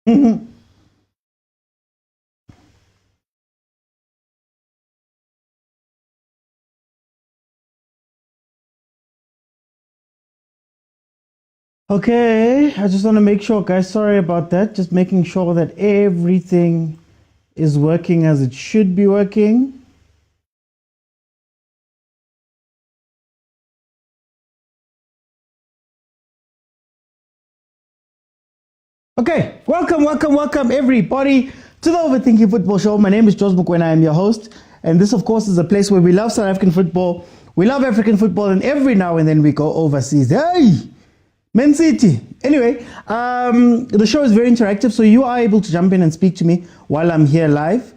Okay, I just want to make sure, guys. Sorry about that. Just making sure that everything is working as it should be working. Okay, welcome everybody to the Overthinking Football Show. My name is Jos Mokwena. I am your host, and this, of course, is a place where we love South African football. We love African football, and every now and then we go overseas. Hey, Man City. Anyway, the show is very interactive, so you are able to jump in and speak to me while I'm here live.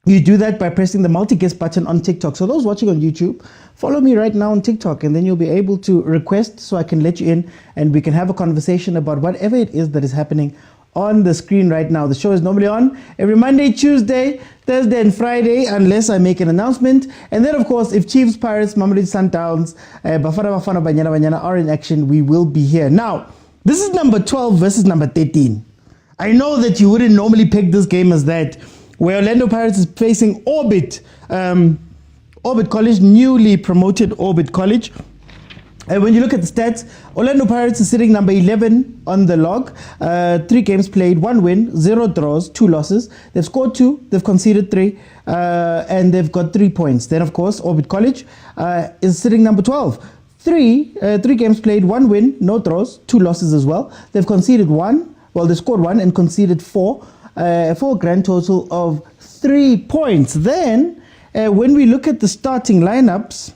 You do that by pressing the multi-guest button on TikTok. So those watching on YouTube, follow me right now on TikTok, and then you'll be able to request so I can let you in and we can have a conversation about whatever it is that is happening on the screen right now. The show is normally on every Monday, Tuesday, Thursday, and Friday, unless I make an announcement. And then, of course, if Chiefs, Pirates, Mamelodi, Sundowns, Bafana, Banyana are in action, we will be here. Now, this is number 12 versus number 13. I know that you wouldn't normally pick this game as that, where Orlando Pirates is facing Orbit College, newly promoted Orbit College. And when you look at the stats, Orlando Pirates is sitting number 11 on the log. 3 games played, 1 win, 0 draws, 2 losses. They've scored 2, they've conceded 3, and they've got 3 points. Then, of course, Orbit College is sitting number 12. 3 games played, 1 win, no draws, 2 losses as well. They've conceded 1, well, they scored 1 and conceded 4. For a grand total of 3 points. Then, when we look at the starting lineups,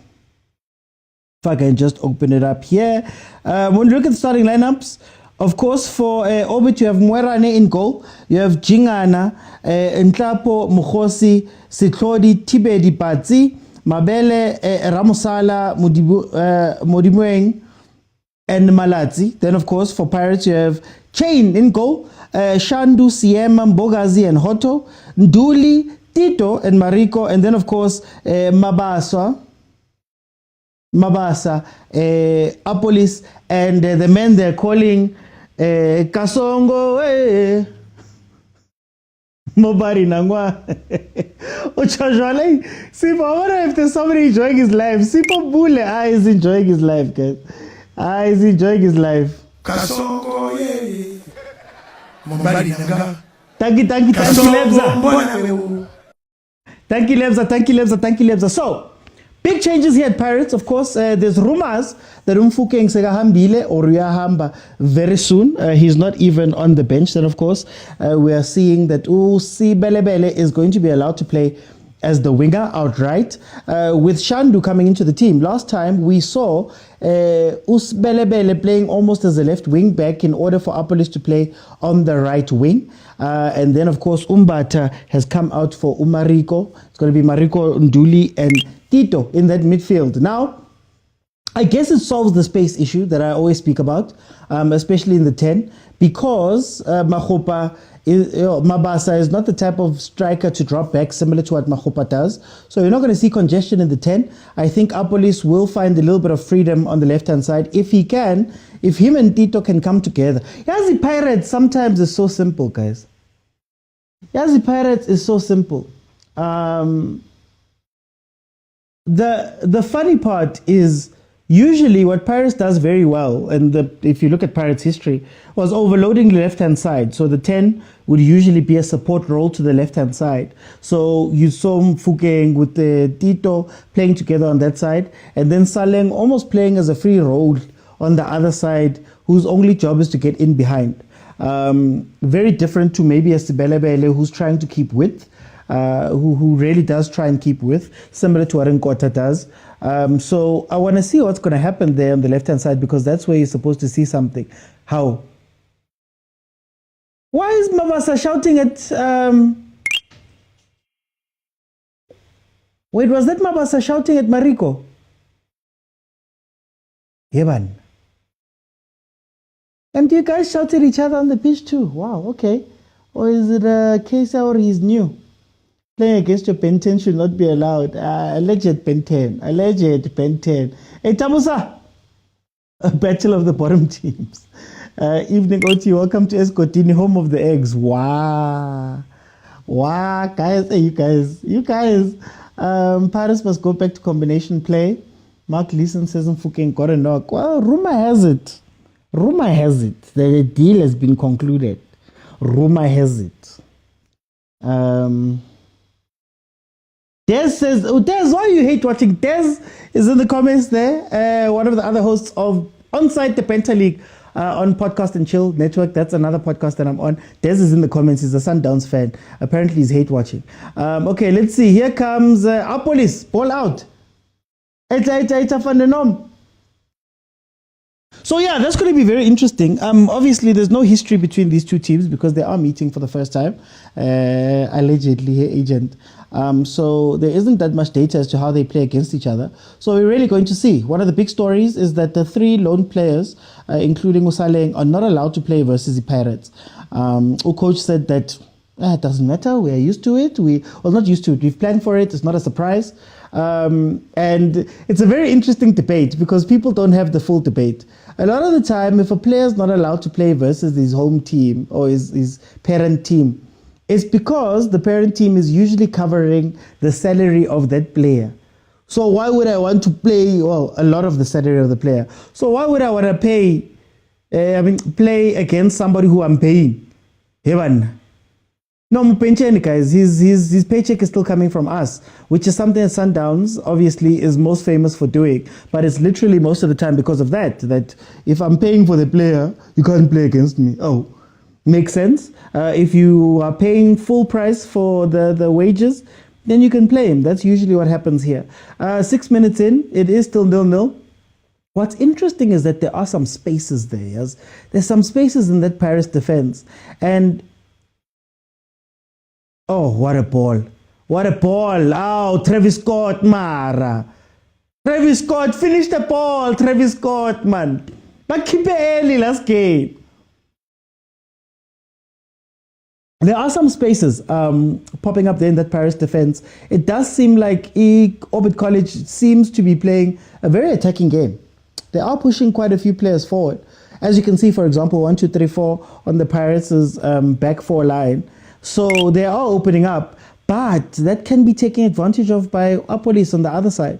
if I can just open it up here. When we look at the starting lineups, of course, for Orbit, you have Mwerane in goal. You have Jingana, Nhlapo, Mukhosi, Sitlodi, Tibedi Patsi, Mabele, Ramosala, Modimueng, and Malatsi. Then, of course, for Pirates, you have Chain in goal. Shandu, Siema, Mbogazi, and Hoto, Nduli, Tito, and Mariko, and then, of course, Mabasa, Apolis, and the men they're calling Kasongo, Mobari Nangwa. Ochajwale, Sipo, I wonder if there's somebody enjoying his life. Sipo Bule, is enjoying his life, guys. Is enjoying his life. Kasongo, yeah. Thank you, Lebza. Thank you, Lebza. So, big changes here at Pirates. Of course, there's rumors that Mfukeng Segahambile or Ruyahamba very soon. He's not even on the bench. Then, of course, we are seeing that Usi Belebele is going to be allowed to play as the winger outright, with Shandu coming into the team. Last time we saw Usbelebele playing almost as a left wing back in order for Apolis to play on the right wing. And then, of course, Umbata has come out for Umariko. It's going to be Mariko, Nduli, and Tito in that midfield. Now, I guess it solves the space issue that I always speak about, especially in the 10, because Mabasa is not the type of striker to drop back, similar to what Mahopa does. So you're not going to see congestion in the 10. I think Apolis will find a little bit of freedom on the left-hand side if he can, if him and Tito can come together. Yazi Pirates sometimes is so simple, guys. Yazi Pirates is so simple. The funny part is, usually what Pirates does very well, and if you look at Pirates' history, was overloading the left-hand side. So the 10 would usually be a support role to the left-hand side. So you saw Mfukeng with the Tito playing together on that side, and then Saleng almost playing as a free role on the other side, whose only job is to get in behind. Very different to maybe a Sibelebele who's trying to keep width, who really does try and keep width, similar to what Nkota does. So I want to see what's going to happen there on the left-hand side, because that's where you're supposed to see something. How? Why is Mabasa shouting at... Wait, was that Mabasa shouting at Mariko? Yeban. And you guys shout at each other on the pitch too? Wow, okay. Or is it a case where he's new? Playing against your Ben 10 should not be allowed. Alleged Ben 10. Alleged Ben 10. Hey, Tamusa! A battle of the bottom teams. Evening OT, welcome to Escotini, home of the eggs. Wow. Wow, guys, hey, you guys. Paris must go back to combination play. Mark Leeson says Mfukeng got a knock. Well, rumor has it that the deal has been concluded. Rumor has it. Des says, Des, why you hate watching? Des is in the comments there. One of the other hosts of Onside the Penta League on Podcast and Chill Network. That's another podcast that I'm on. Des is in the comments. He's a Sundowns fan. Apparently he's hate watching. Okay, let's see. Here comes Apolis. Ball out. It's van der Nom. So yeah, that's going to be very interesting. Obviously, there's no history between these two teams because they are meeting for the first time, allegedly, agent. So there isn't that much data as to how they play against each other. So we're really going to see. One of the big stories is that the three lone players, including Usaleng, are not allowed to play versus the Pirates. Coach said that it doesn't matter. We are used to it. Well, not used to it. We've planned for it. It's not a surprise. And it's a very interesting debate because people don't have the full debate. A lot of the time, if a player is not allowed to play versus his home team or his parent team, it's because the parent team is usually covering the salary of that player. So why would I want to play, well, a lot of the salary of the player? So why would I want to play against somebody who I'm paying? Heaven. No, Mpencheni, guys, his paycheck is still coming from us, which is something that Sundowns obviously is most famous for doing. But it's literally most of the time because of that if I'm paying for the player, you can't play against me. Oh, makes sense. If you are paying full price for the wages, then you can play him. That's usually what happens here. 6 minutes in, it is still 0-0. What's interesting is that there are some spaces there. Yes? There's some spaces in that Paris defense. And oh, what a ball. What a ball. Oh, Travis Scott, Mara. Travis Scott, finish the ball, Travis Scott, man. But keep it early last game. There are some spaces popping up there in that Paris defense. It does seem like Orbit College seems to be playing a very attacking game. They are pushing quite a few players forward. As you can see, for example, 1, 2, 3, 4 on the Pirates' back four line. So they are opening up, but that can be taken advantage of by Apolis on the other side.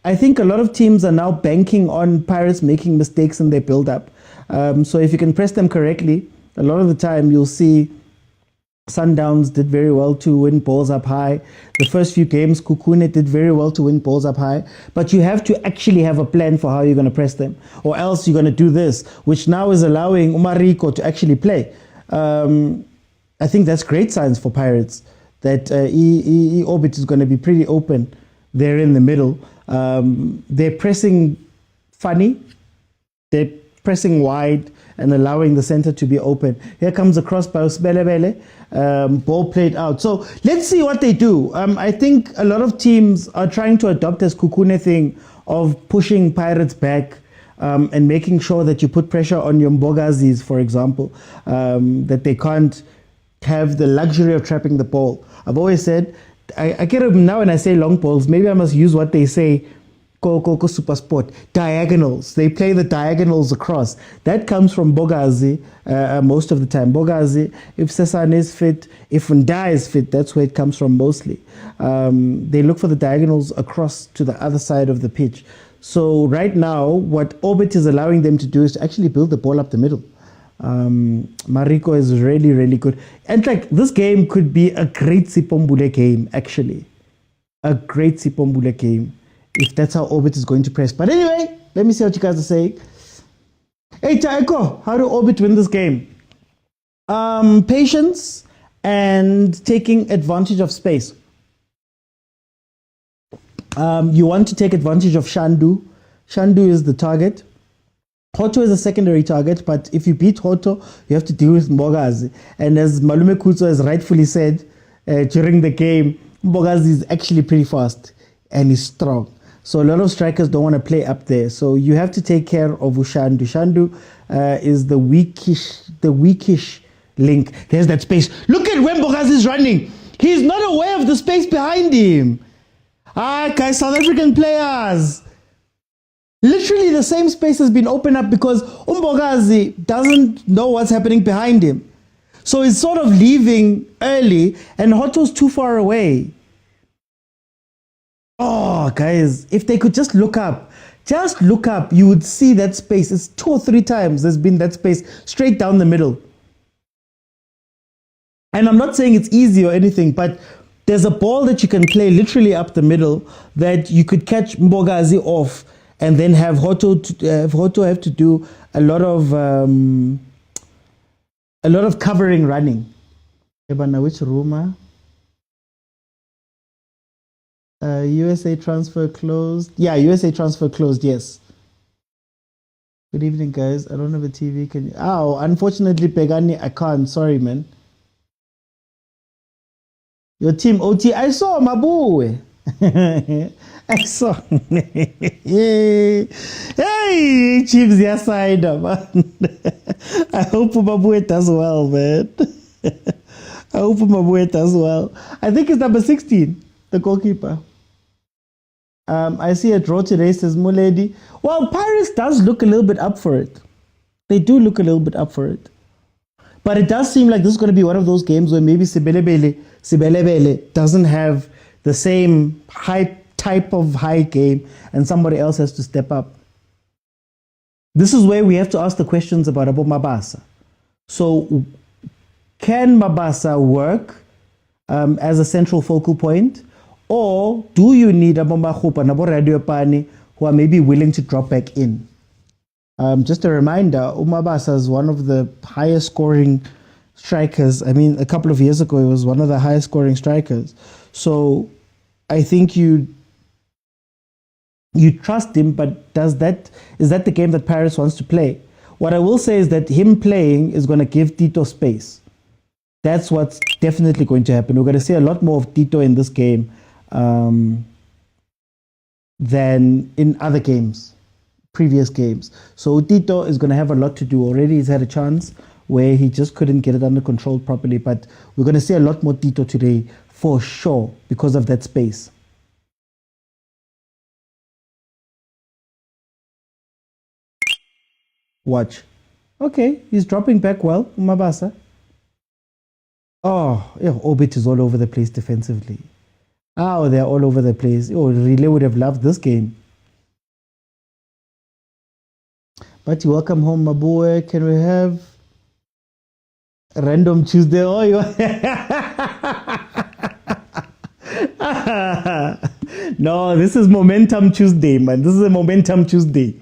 I think a lot of teams are now banking on Pirates making mistakes in their build-up. So if you can press them correctly, a lot of the time you'll see Sundowns did very well to win balls up high. The first few games, Kukune did very well to win balls up high. But you have to actually have a plan for how you're going to press them. Or else you're going to do this, which now is allowing Umariko to actually play. I think that's great signs for Pirates that Orbit is going to be pretty open there in the middle. They're pressing funny. They're pressing wide and allowing the center to be open. Here comes a cross by Usbelebele. Ball played out. So let's see what they do. I think a lot of teams are trying to adopt this Kukune thing of pushing Pirates back and making sure that you put pressure on your Mbogazis, for example, that they can't have the luxury of trapping the ball. I've always said, I get it now when I say long balls, maybe I must use what they say, supersport, diagonals. They play the diagonals across. That comes from Bogazi most of the time. Bogazi, if Sesan is fit, if Nda is fit, that's where it comes from mostly. They look for the diagonals across to the other side of the pitch. So right now, what Orbit is allowing them to do is to actually build the ball up the middle. Mariko is really, really good. And like this game could be a great Sipombule game, actually. A great Sipombule game, if that's how Orbit is going to press. But anyway, let me see what you guys are saying. Hey, Taiko, how do Orbit win this game? Patience and taking advantage of space. You want to take advantage of Shandu. Shandu is the target. Hoto is a secondary target, but if you beat Hoto, you have to deal with Mbogazi. And as Malume Kutso has rightfully said during the game, Mbogazi is actually pretty fast and he's strong. So a lot of strikers don't want to play up there. So you have to take care of Ushandu. Shandu is the weakish link. There's that space. Look at where Mbogazi is running. He's not aware of the space behind him. Guys, South African players. Literally the same space has been opened up because Umbogazi doesn't know what's happening behind him. So he's sort of leaving early and Hoto's too far away. Oh, guys, if they could just look up, you would see that space. It's 2 or 3 times there's been that space straight down the middle. And I'm not saying it's easy or anything, but there's a ball that you can play literally up the middle that you could catch Mbogazi off and then have Hoto have to do a lot of covering running. Ebana, which rumor? USA transfer closed. Yeah, USA transfer closed, yes. Good evening, guys. I don't have a TV. Can you? Oh, unfortunately, Pegani, I can't. Sorry, man. Your team, OT, I saw Mabu. I saw. Hey, Chiefs, your side, man. I hope Mabu does well, man. I hope Mabu does well. I think it's number 16, the goalkeeper. I see a draw today, says Muledi. Well, Paris does look a little bit up for it. They do look a little bit up for it. But it does seem like this is going to be one of those games where maybe Sibelebele doesn't have the same type of high game and somebody else has to step up. This is where we have to ask the questions about Abu Mabasa. So, can Mabasa work as a central focal point? Or do you need Abu Makhupa and Abu Radio Pani who are maybe willing to drop back in? Just a reminder, Umabasa is one of the highest scoring strikers. I mean, a couple of years ago, he was one of the highest scoring strikers. So I think you trust him, but is that the game that Paris wants to play? What I will say is that him playing is going to give Tito space. That's what's definitely going to happen. We're going to see a lot more of Tito in this game than in other games, previous games. So Tito is going to have a lot to do. Already he's had a chance where he just couldn't get it under control properly, but we're going to see a lot more Tito today for sure because of that space. Watch. Okay, he's dropping back well, Mabasa. Oh, yeah, Obit is all over the place defensively. Oh, they're all over the place. Oh, Relay would have loved this game. But you welcome home, my boy. Can we have a random Tuesday? Oh, you no, this is Momentum Tuesday, man. This is a Momentum Tuesday.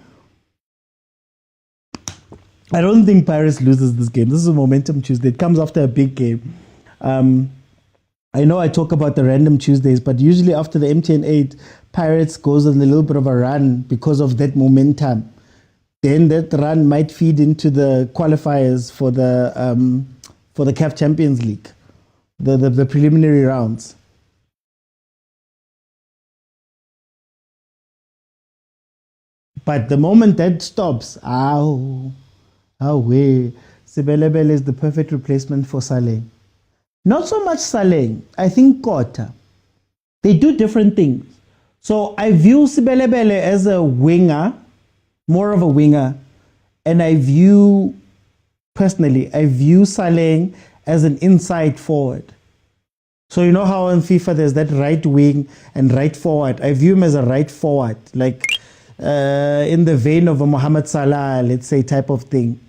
I don't think Paris loses this game. This is a Momentum Tuesday. It comes after a big game. I know I talk about the random Tuesdays, but usually after the MTN 8, Pirates goes on a little bit of a run because of that momentum. Then that run might feed into the qualifiers for the CAF Champions League, the preliminary rounds. But the moment that stops, Sibelebele is the perfect replacement for Saleh. Not so much Saleh. I think Kota. They do different things. So I view Sibelebele as a winger, more of a winger, and I view Saleh as an inside forward. So you know how in FIFA there's that right wing and right forward. I view him as a right forward, like in the vein of a Mohamed Salah, let's say, type of thing.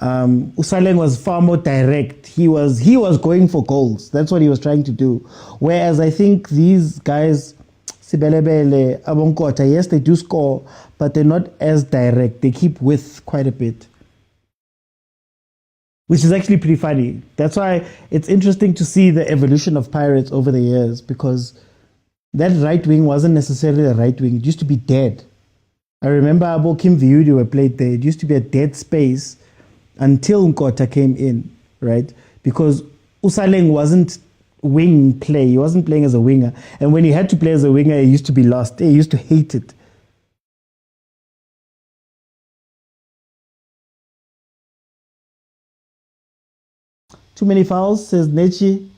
Usaleng was far more direct. He was going for goals. That's what he was trying to do. Whereas I think these guys, Sibelebele, Abonkota, yes, they do score, but they're not as direct. They keep width quite a bit, which is actually pretty funny. That's why it's interesting to see the evolution of Pirates over the years, because that right wing wasn't necessarily a right wing. It used to be dead. I remember Abo Kim Viudi were played there. It used to be a dead space until Nkota came in, right? Because Usaleng wasn't wing play. He wasn't playing as a winger. And when he had to play as a winger, he used to be lost. He used to hate it. Too many fouls, says Nechi.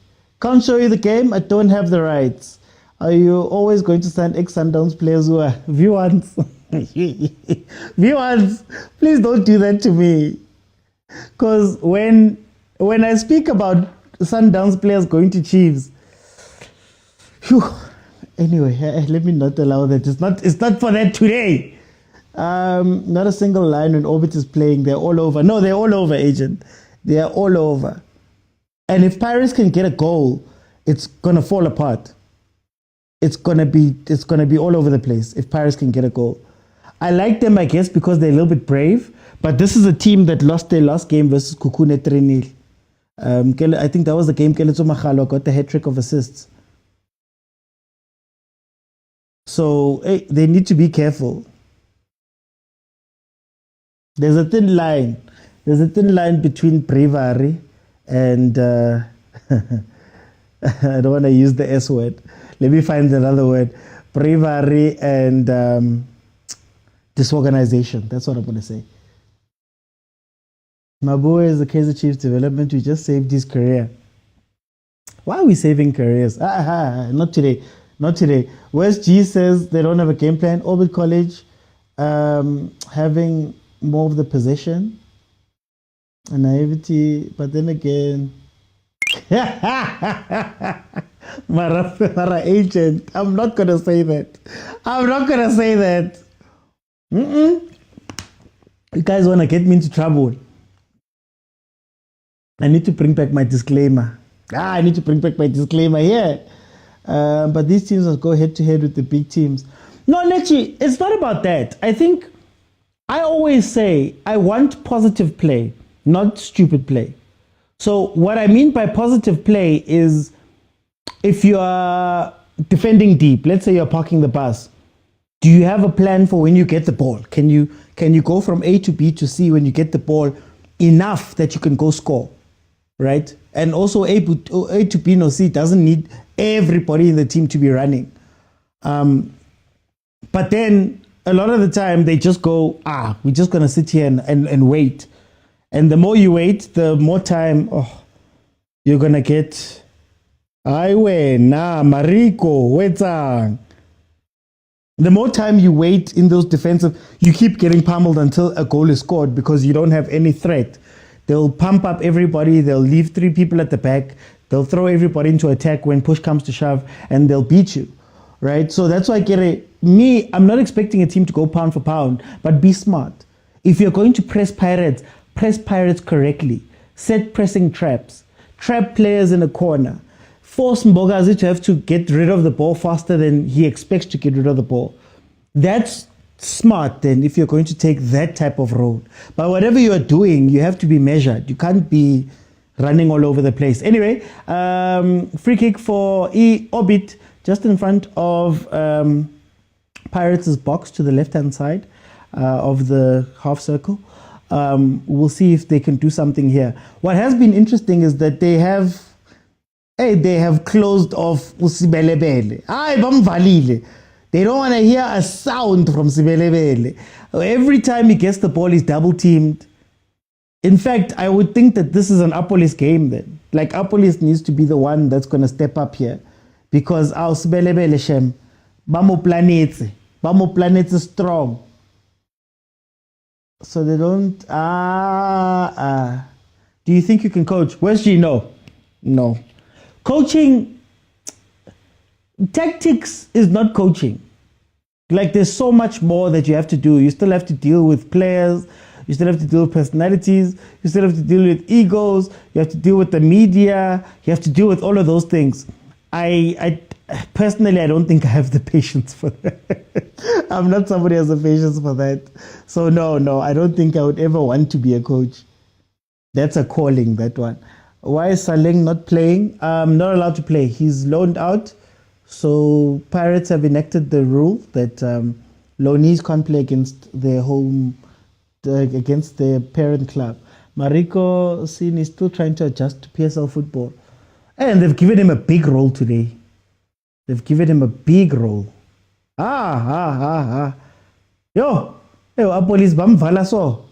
Can't show you the game. I don't have the rights. Are you always going to sign ex-Sundowns players who are V1s? Viewers, please don't do that to me. Because when I speak about Sundowns players going to Chiefs, whew, anyway, let me not allow that. It's not for that today. Not a single line when Orbit is playing. They're all over. No, they're all over, agent. They are all over. And if Pirates can get a goal, it's gonna fall apart. It's gonna be all over the place if Pirates can get a goal. I like them, I guess, because they're a little bit brave. But this is a team that lost their last game versus Kukune 3-0. I think that was the game Keletso Magalo got the hat-trick of assists. So they need to be careful. There's a thin line. There's a thin line between bravery and I don't want to use the S word. Let me find another word. Bravery and disorganization. That's what I'm going to say. My boy is the Kaizer Chiefs development. We just saved his career. Why are we saving careers? Not today. Not today. West G says they don't have a game plan. Orbit College having more of the possession and naivety, but then again, Mara agent, I'm not gonna say that. I'm not gonna say that. You guys wanna get me into trouble? I need to bring back my disclaimer. I need to bring back my disclaimer here. But these teams will go head to head with the big teams. No, actually, it's not about that. I think I always say I want positive play, not stupid play. So what I mean by positive play is if you are defending deep, let's say you're parking the bus, do you have a plan for when you get the ball? Can you go from A to B to C when you get the ball enough that you can go score, right? And also A to B no C doesn't need everybody in the team to be running. But then a lot of the time they just go, we're just going to sit here and wait. And the more you wait, the more time you're going to get. Mariko, wetang. The more time you wait in those defensive, you keep getting pummeled until a goal is scored because you don't have any threat. They'll pump up everybody. They'll leave 3 people at the back. They'll throw everybody into attack when push comes to shove, and they'll beat you, right? So that's why I'm not expecting a team to go pound for pound, but be smart. If you're going to press Pirates correctly. Set pressing traps. Trap players in a corner. Force Mbogazi to have to get rid of the ball faster than he expects to get rid of the ball. That's smart then if you're going to take that type of role. But whatever you are doing, you have to be measured. You can't be running all over the place. Anyway, free kick for Orbit just in front of Pirates' box to the left-hand side of the half circle. We'll see if they can do something here. What has been interesting is that they have closed off Sibelebele. They don't want to hear a sound from Sibelebele. Every time he gets the ball, he's double teamed. In fact, I would think that this is an Apolis game then. Like Apolis needs to be the one that's going to step up here. Because our Sibelebele Shem, Bamo Planets is strong. So they don't. Do you think you can coach? Where's G? No. Coaching, tactics is not coaching. Like there's so much more that you have to do. You still have to deal with players. You still have to deal with personalities. You still have to deal with egos. You have to deal with the media. You have to deal with all of those things. I personally, I don't think I have the patience for that. I'm not somebody who has the patience for that. So no, I don't think I would ever want to be a coach. That's a calling, that one. Why is Saleng not playing? Not allowed to play. He's loaned out. So Pirates have enacted the rule that loanees can't play against their against their parent club. Mariko Sin is still trying to adjust to PSL football. And they've given him a big role today. They've given him a big role. Yo, Apolis bamvala so.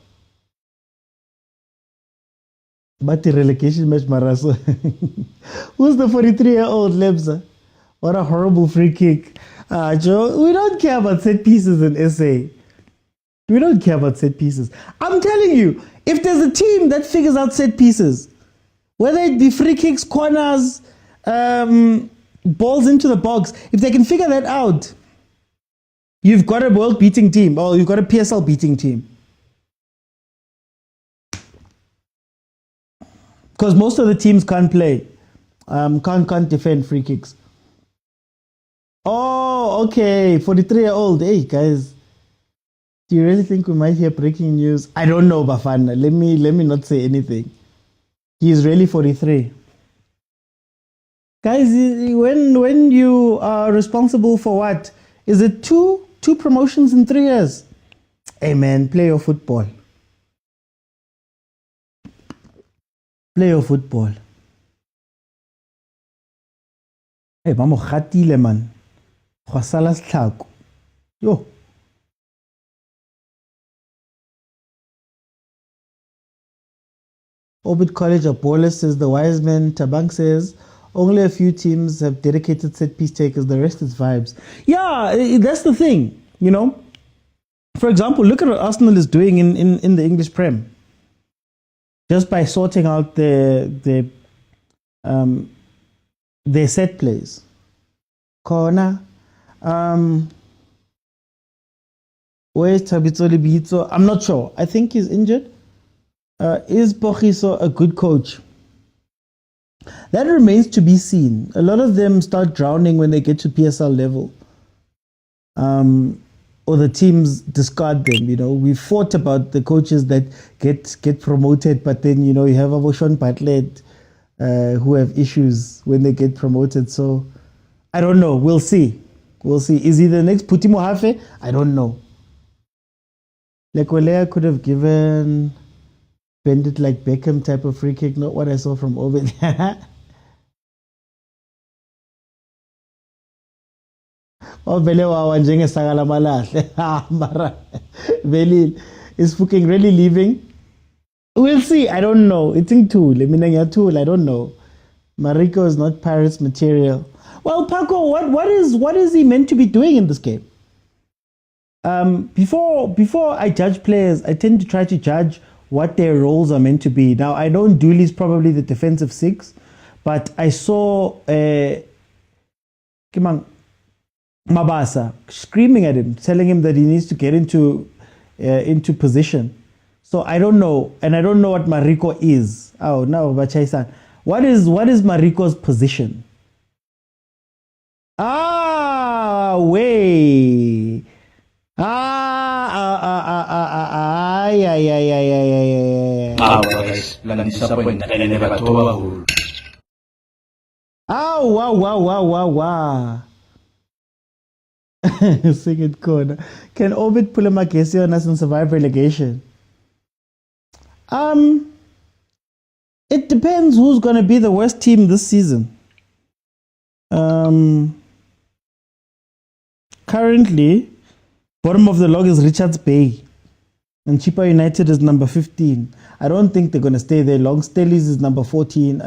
But the relegation match Maraso. Who's the 43-year-old Lebza? What a horrible free kick. Joe, we don't care about set pieces in SA. We don't care about set pieces. I'm telling you, if there's a team that figures out set pieces, whether it be free kicks, corners, balls into the box, if they can figure that out, you've got a world-beating team, or you've got a PSL-beating team. Because most of the teams can't play, can't defend free kicks. Oh, okay, 43-year-old. Hey, guys. Do you really think we might hear breaking news? I don't know, Bafana. Let me not say anything. He is really 43. Guys, when you are responsible for what? Is it two promotions in 3 years? Hey man, play your football. Play your football. Hey, vamos gatile man. Khosala stlhako. Yo. Orbit College of Ballers says the wise man. Tabang says only a few teams have dedicated set piece takers. The rest is vibes. Yeah, that's the thing. You know, for example, look at what Arsenal is doing in the English Prem. Just by sorting out their set plays. Corner. Where's Tabitsoli Bitso? I'm not sure. I think he's injured. Is Pochiso a good coach? That remains to be seen. A lot of them start drowning when they get to PSL level. Or the teams discard them. You know, we fought about the coaches that get promoted, but then, you know, you have Avoshon Bartlett who have issues when they get promoted. So I don't know. We'll see. We'll see. Is he the next Puti Mohafe? I don't know. Lekwelea could have given bend it like Beckham type of free kick, not what I saw from over there. Oh, Belewa njenge sagala malahle. Mara Belil is fucking really leaving. We'll see. I don't know. It's in tool. I mean, tool. I don't know. Mariko is not Pirates material. Well, Paco, what is he meant to be doing in this game? Before I judge players, I tend to try to judge what their roles are meant to be. Now, I know Dooley's probably the defensive six, but I saw Mabasa screaming at him, telling him that he needs to get into position. So I don't know, and I don't know what Mariko is. Oh no, Bachai-san. What is Mariko's position? Way. Guys, disappointed. Wow. Second corner. Can Orbit pull a Makesi on us and survive relegation? It depends who's going to be the worst team this season. Currently, bottom of the log is Richards Bay, and Chippa United is number 15. I don't think they're going to stay there long. Stellies is number 14.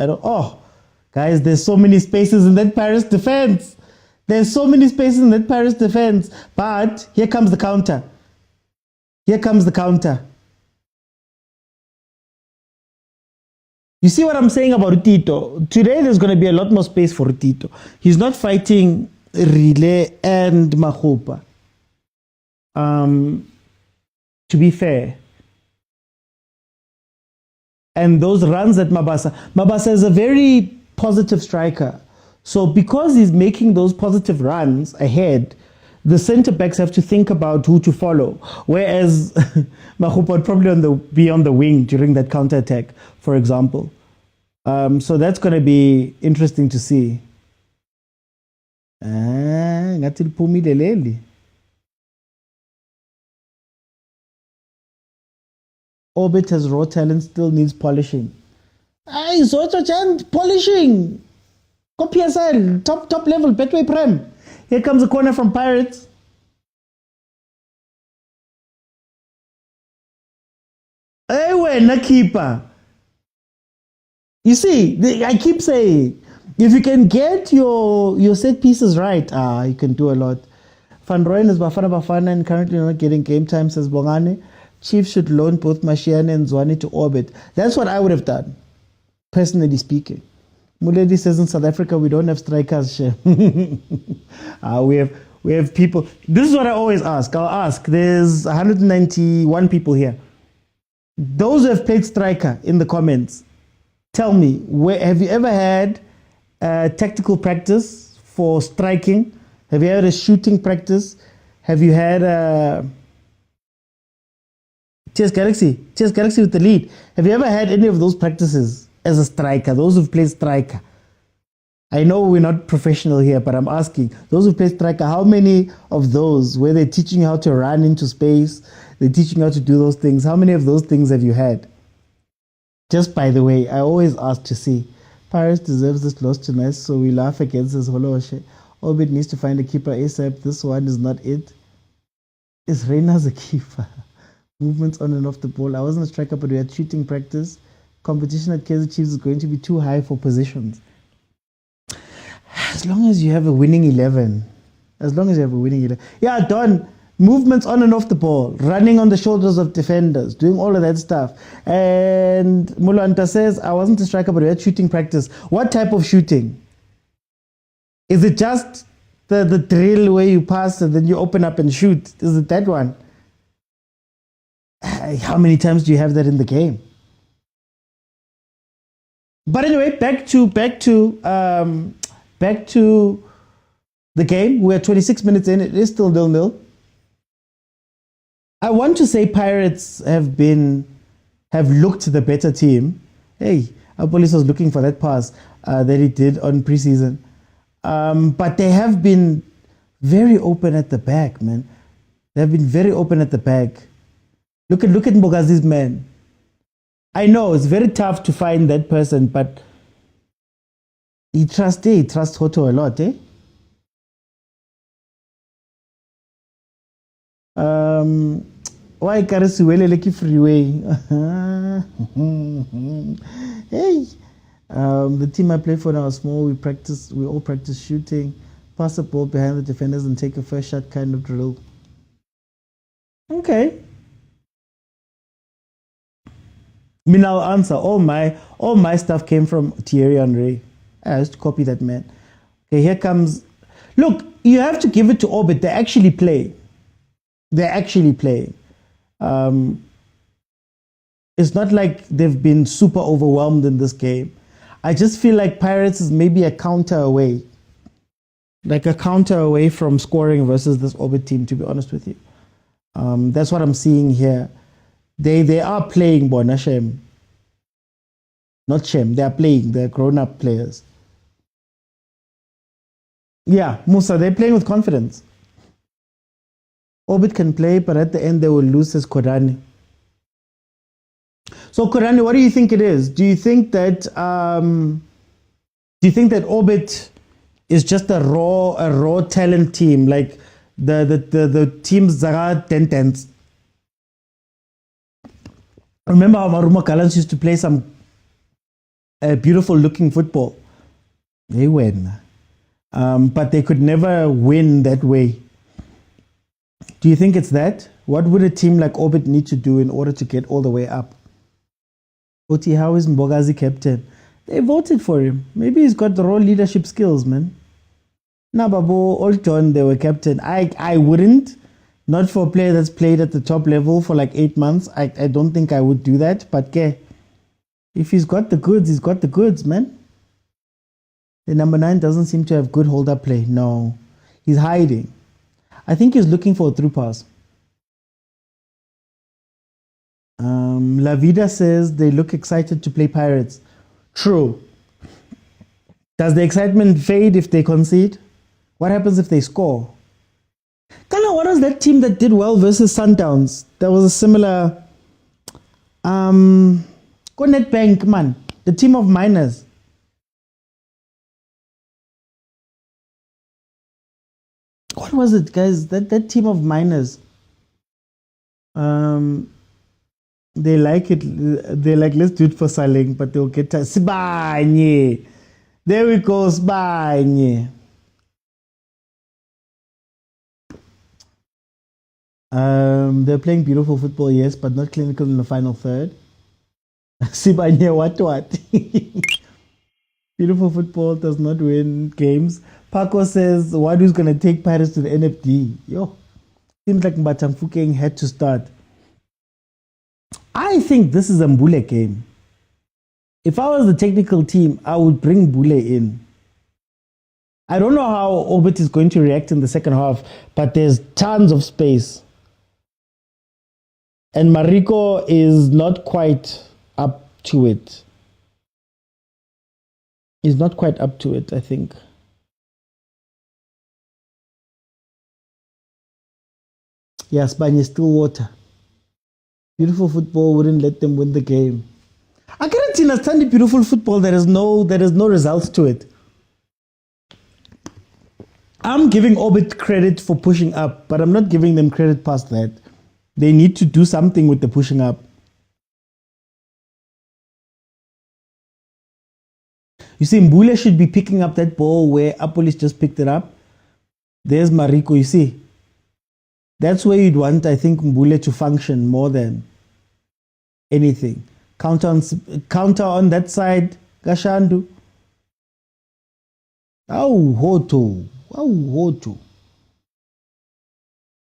Guys, there's so many spaces in that Paris defense. But here comes the counter. You see what I'm saying about Rutito? Today there's going to be a lot more space for Rutito. He's not fighting Rile and Mahopa. To be fair. And those runs at Mabasa is a very positive striker. So because he's making those positive runs ahead, the centre backs have to think about who to follow. Whereas Mahopa would probably be on the wing during that counter attack, for example. So that's going to be interesting to see. Orbit has raw talent, still needs polishing. Polishing. Go PSL, top level, Betway Prem. Here comes a corner from Pirates. Hey, na keeper. You see, I keep saying, if you can get your set pieces right, you can do a lot. Van Rooyen is bafana and currently not getting game time, says Bongane. Chiefs should loan both Mashiane and Tshwane to Orbit. That's what I would have done, personally speaking. Muledi says in South Africa we don't have strikers. We have people. This is what I always ask. I'll ask. There's 191 people here. Those who have played striker in the comments, tell me, have you ever had tactical practice for striking? Have you had a shooting practice? Have you had Chess Galaxy with the lead? Have you ever had any of those practices as a striker? Those who've played striker. I know we're not professional here, but I'm asking, those who play striker, how many of those, where they're teaching you how to run into space, they're teaching you how to do those things, how many of those things have you had? Just by the way, I always ask to see. Pirates deserves this loss tonight, so we laugh against this Holoshe. Orbit needs to find a keeper ASAP. This one is not it. Is Reina's a keeper? Movements on and off the ball. I wasn't a striker, but we had shooting practice. Competition at Kaizer Chiefs is going to be too high for positions. As long as you have a winning 11. Yeah, Don, movements on and off the ball, running on the shoulders of defenders, doing all of that stuff. And Mulanta says, I wasn't a striker, but we had shooting practice. What type of shooting? Is it just the drill where you pass and then you open up and shoot? Is it that one? How many times do you have that in the game? But anyway, back to the game. We're 26 minutes in. It is still 0-0. I want to say Pirates have looked the better team. Hey, our police was looking for that pass that he did on preseason. But they have been very open at the back, man. They've been very open at the back. Look at Mbogazi's man. I know it's very tough to find that person, but he trusts Hoto a lot, eh? Why Karisuwele Leki Freeway? Hey. The team I play for now is small. We all practice shooting, pass the ball behind the defenders and take a first shot kind of drill. Okay. I mean, I'll answer. All my stuff came from Thierry Henry. I used to copy that man. Okay, here comes. Look, you have to give it to Orbit. They actually play. They're actually playing. It's not like they've been super overwhelmed in this game. I just feel like Pirates is maybe a counter away. Like a counter away from scoring versus this Orbit team, to be honest with you. That's what I'm seeing here. They are playing Bonashem. Not Shem. They are playing. They're grown-up players. Yeah, Musa, they're playing with confidence. Orbit can play, but at the end they will lose, says Korani. So Korani, what do you think it is? Do you think that Orbit is just a raw talent team, like the teams Zaga Tentens? Remember how Maruma Kalans used to play some beautiful looking football? They win. But they could never win that way. Do you think it's that? What would a team like Orbit need to do in order to get all the way up? Oti, how is Mbogazi captain? They voted for him. Maybe he's got the raw leadership skills, man. Nababo, Old John, they were captain. I wouldn't. Not for a player that's played at the top level for like 8 months. I don't think I would do that. But if he's got the goods, he's got the goods, man. The number 9 doesn't seem to have good hold-up play. No. He's hiding. I think he's looking for a through pass. La Vida says they look excited to play Pirates. True. Does the excitement fade if they concede? What happens if they score? Kala, what was that team that did well versus Sundowns? There was a similar... Go Nedbank, man. The team of miners. What was it, guys? That team of miners. They like it. They like, let's do it for Saling, but they'll get Sibanye. There we go, Sibanye. They're playing beautiful football, yes, but not clinical in the final third. Sibanye, what? Beautiful football does not win games. Paco says, who's going to take Paris to the NFD? Yo, seems like Mbatamfukeng had to start. I think this is a Mbule game. If I was the technical team, I would bring Bule in. I don't know how Orbit is going to react in the second half, but there's tons of space. And Mariko is not quite up to it. He's not quite up to it, I think. Yes, Spanish is still water. Beautiful football wouldn't let them win the game. I can't understand the beautiful football. There is no results to it. I'm giving Orbit credit for pushing up, but I'm not giving them credit past that. They need to do something with the pushing up. You see, Mbule should be picking up that ball where Apolis just picked it up. There's Mariko, you see. That's where you'd want, I think, Mbule to function more than anything. Counter on that side, Gashandu. Oh, Hoto.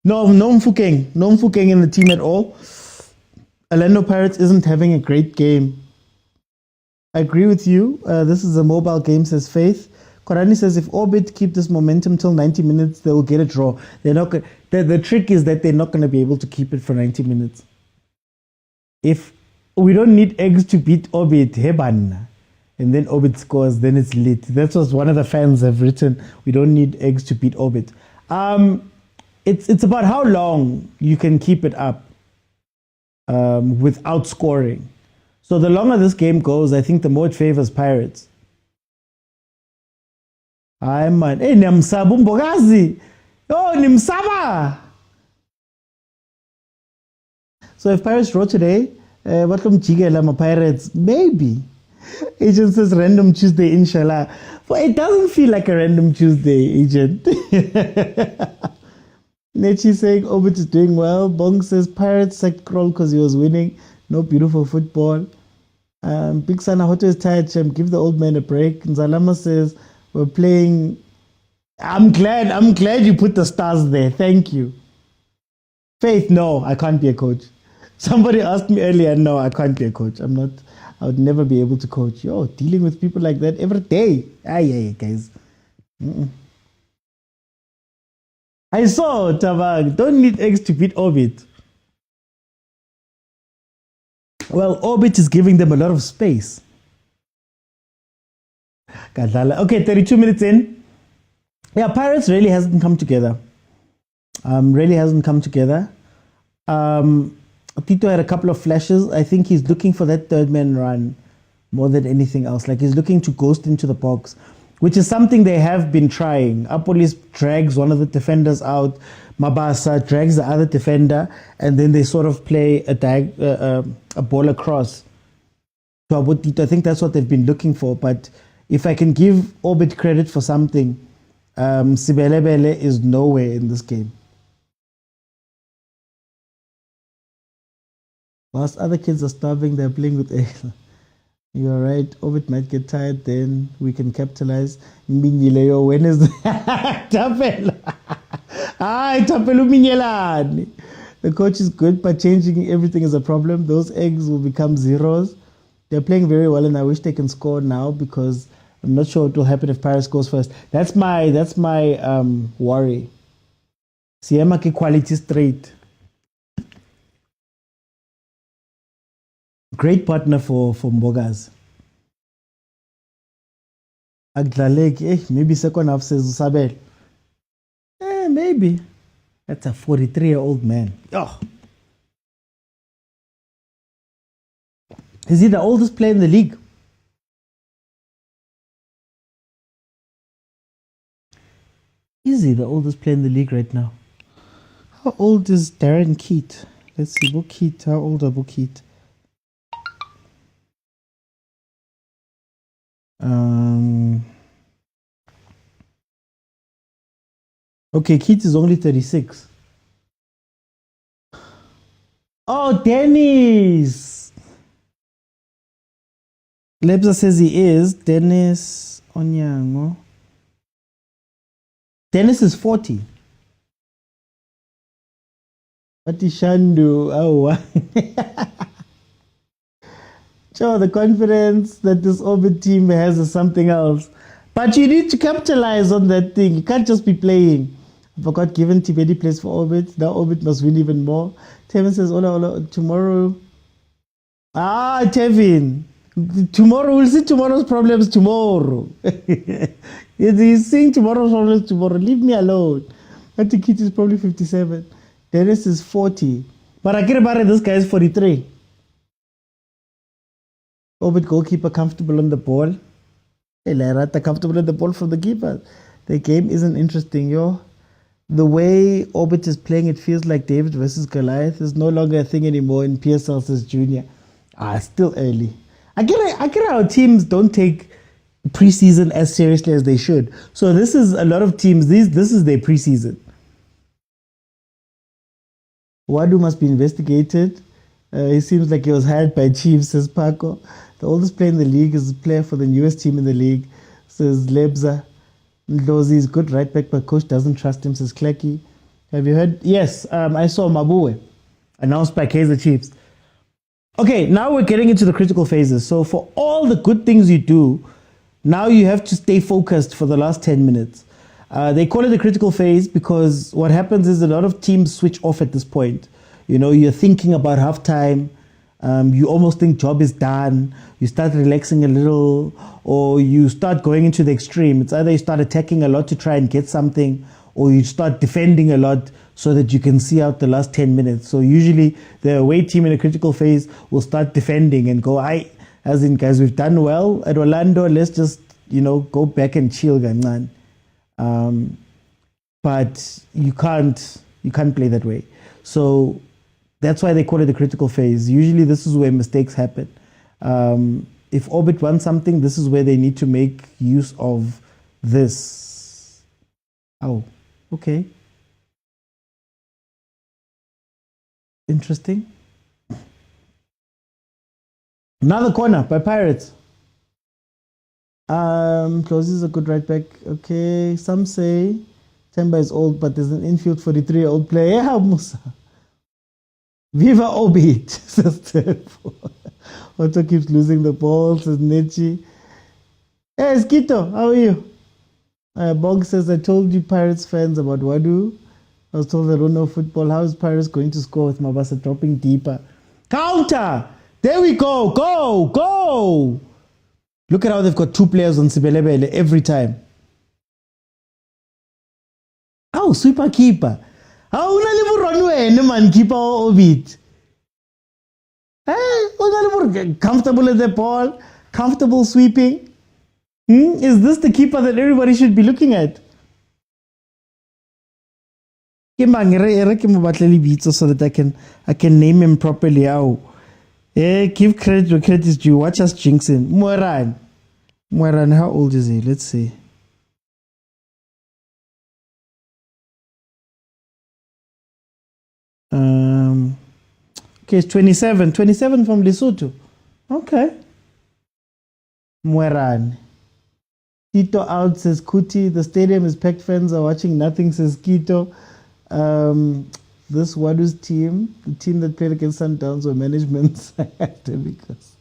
No Mfukeng in the team at all. Orlando Pirates isn't having a great game. I agree with you. This is a mobile game, says Faith. Korani says if Orbit keep this momentum till 90 minutes, they will get a draw. They're not. The trick is that they're not going to be able to keep it for 90 minutes. If we don't need eggs to beat Orbit, Heban, and then Orbit scores, then it's lit. That's what one of the fans have written. We don't need eggs to beat Orbit. It's about how long you can keep it up without scoring. So the longer this game goes, I think the more it favors Pirates. Hi man. Hey, Namsabu Mbogazi. Oh, Nimsaba. So if Pirates draw today, welcome Jigela Pirates. Maybe. Agent says random Tuesday, inshallah. But it doesn't feel like a random Tuesday, Agent. Nechi saying Obit is doing well. Bong says Pirates sacked Kroll because he was winning. No beautiful football. Big Sana Hoto is tired. Give the old man a break. Nzalama says we're playing. I'm glad you put the stars there. Thank you. Faith, no, I can't be a coach. Somebody asked me earlier. No, I can't be a coach. I'm not. I would never be able to coach. Yo, dealing with people like that every day. Yeah, guys. I saw Tabag. Don't need eggs to beat Orbit. Well, Orbit is giving them a lot of space. Okay, 32 minutes in. Yeah, Pirates really hasn't come together. Tito had a couple of flashes. I think he's looking for that third man run more than anything else. Like he's looking to ghost into the box, which is something they have been trying. Apolis drags one of the defenders out. Mabasa drags the other defender, and then they sort of play a ball across to Abotito. I think that's what they've been looking for. But if I can give Orbit credit for something, Sibelebele is nowhere in this game. Whilst other kids are starving, they're playing with Ayla. You're right. Orbit might get tired, then we can capitalize. Minyileo, when is Tapela? Hi, Tapelu Minyelani. The coach is good, but changing everything is a problem. Those eggs will become zeros. They're playing very well, and I wish they can score now because I'm not sure what will happen if Paris scores first. That's my worry. Siema ki quality straight. Great partner for Mbogas. Agdlalek, maybe second half says Usabel. Maybe. That's a 43-year-old man. Oh. Is he the oldest player in the league? Is he the oldest player in the league right now? How old is Darren Keat? Let's see, Bokeet. How old are Bokeet? Okay, Keat is only 36. Oh, Dennis. Lebza says he is. Dennis Onyango. Dennis is 40. What is Shandu? Oh, sure, the confidence that this Orbit team has is something else. But you need to capitalize on that thing. You can't just be playing. I forgot given Tibedi plays for Orbit. Now Orbit must win even more. Tevin says, Ola, tomorrow. Ah, Tevin. Tomorrow, we'll see tomorrow's problems tomorrow. He's seeing tomorrow's problems tomorrow. Leave me alone. Atikit is probably 57. Dennis is 40. But I get about it, this guy is 43. Orbit goalkeeper comfortable on the ball. Hey, Lairata comfortable on the ball from the keeper. The game isn't interesting, yo. The way Orbit is playing, it feels like David versus Goliath. Is no longer a thing anymore in PSL says Junior. Still early. I get how teams don't take preseason as seriously as they should. So this is a lot of teams. This is their preseason. Wadu must be investigated. He seems like he was hired by Chiefs, says Paco. The oldest player in the league is a player for the newest team in the league, says Lebza. Ndlozi is good right back, but coach doesn't trust him, says Klecky. Have you heard? Yes, I saw Mabue announced by Kaizer Chiefs. Okay, now we're getting into the critical phases. So for all the good things you do, now you have to stay focused for the last 10 minutes. They call it the critical phase because what happens is a lot of teams switch off at this point. You know, you're thinking about halftime. You almost think job is done. You start relaxing a little, or you start going into the extreme. It's either you start attacking a lot to try and get something, or you start defending a lot so that you can see out the last 10 minutes. So usually the away team in a critical phase will start defending and go, as in, guys, we've done well at Orlando. Let's just, go back and chill, man. But you can't play that way. So that's why they call it the critical phase. Usually this is where mistakes happen. If Orbit wants something, this is where they need to make use of this. Oh, okay. Interesting. Another corner by Pirates. Close is a good right back. Okay, some say Temba is old, but there's an infield 43-year-old player. Yeah, Musa. Viva Orbit, says Otto keeps losing the ball, says Nechi. Hey, Skito, how are you? Bog says, I told you Pirates fans about Wadu. I was told they don't know football. How is Pirates going to score with Mabasa dropping deeper? Counter! There we go! Go! Look at how they've got two players on Sibelebele every time. Oh, sweeper keeper. How man keeper Orbit? Comfortable at the ball, comfortable sweeping. Is this the keeper that everybody should be looking at? So that I can name him properly. Give credit where credit is due. Watch us jinxing. Moran, how old is he? Let's see. Okay, it's 27. 27 from Lesotho. Okay. Moran. Tito out, says Kuti. The stadium is packed. Fans are watching nothing, says Kito. This Wadu's team, the team that played against Sundowns, were management because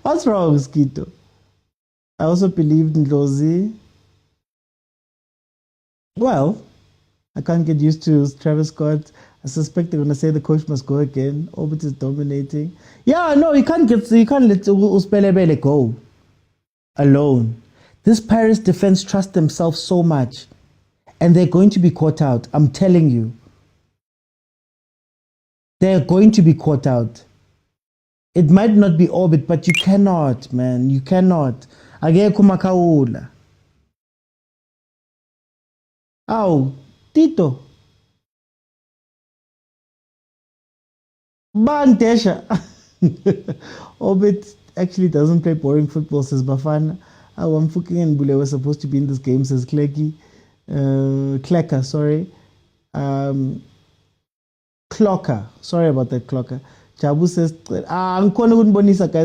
what's wrong with Kito? I also believed in Lozi. Well, I can't get used to Travis Scott. I suspect they're gonna say the coach must go again. Orbit is dominating. Yeah, no, you can't let Uspelebele go alone. This Paris defense trusts themselves so much, and they're going to be caught out. I'm telling you. They're going to be caught out. It might not be Orbit, but you cannot, man. You cannot. Ageko Makaula. Oh, Tito. Bantesha. Orbit actually doesn't play boring football, says Bafana. I'm fucking and Bule were supposed to be in this game, says Klecky. Klecker, sorry. Clocker. Sorry about that, Clocker. Jabu says, guys,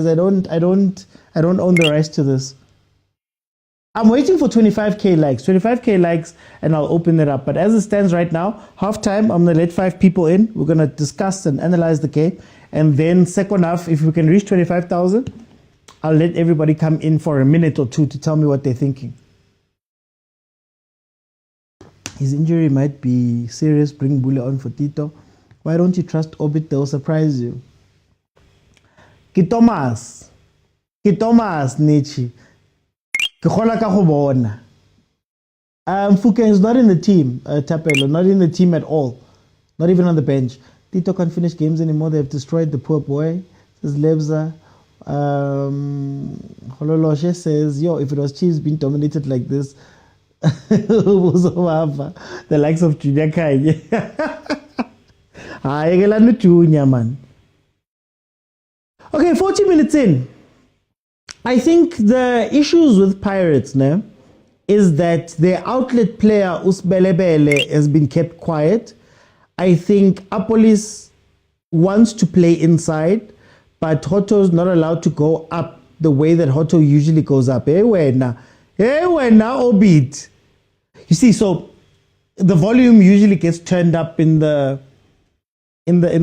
I don't own the rights to this. I'm waiting for 25k likes. 25k likes, and I'll open it up. But as it stands right now, halftime, I'm gonna let 5 people in. We're gonna discuss and analyze the game, and then second half, if we can reach 25,000, I'll let everybody come in for a minute or two to tell me what they're thinking. His injury might be serious. Bring Bule on for Tito. Why don't you trust Orbit? They'll surprise you. Kitomas Nietzsche. Fuke is not in the team, Tapelo, not in the team at all. Not even on the bench. Tito can't finish games anymore. They've destroyed the poor boy. Says Lebza. Hololoshe says, yo, if it was Chiefs being dominated like this, the likes of Junior Khanye. Man. Okay, 40 minutes in. I think the issues with Pirates now is that their outlet player Usbelebele has been kept quiet. I think Apolis wants to play inside, but Hoto's not allowed to go up the way that Hoto usually goes up. Hey, wena, Obit. You see, so the volume usually gets turned up in the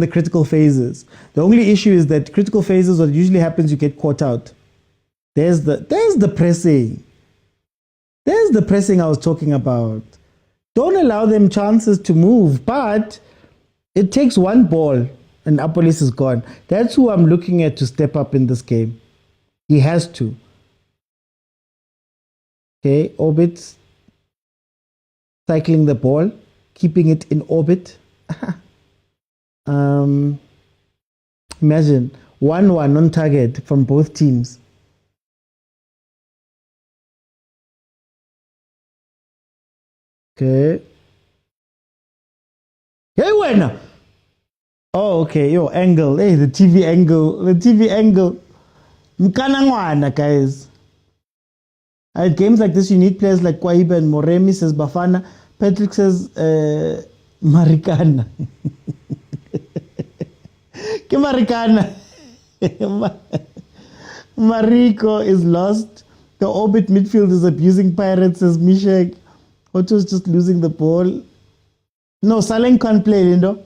critical phases. The only issue is that critical phases, what usually happens, you get caught out. There's the pressing. There's the pressing I was talking about. Don't allow them chances to move, but it takes one ball and Apolis is gone. That's who I'm looking at to step up in this game. He has to. Okay, Orbit cycling the ball, keeping it in orbit. Imagine 1-1 on target from both teams. Okay. Hey, when? Oh, okay. Yo, angle. Hey, the TV angle. The TV angle. Mkanangwana, guys. At games like this, you need players like Kwaiba and Moremi, says Bafana. Patrick says, Marikana. Ke Marikana. Mariko is lost. The orbit midfield is abusing Pirates, says Mishek. Otto's just losing the ball. No, Saleng can't play, Lindo.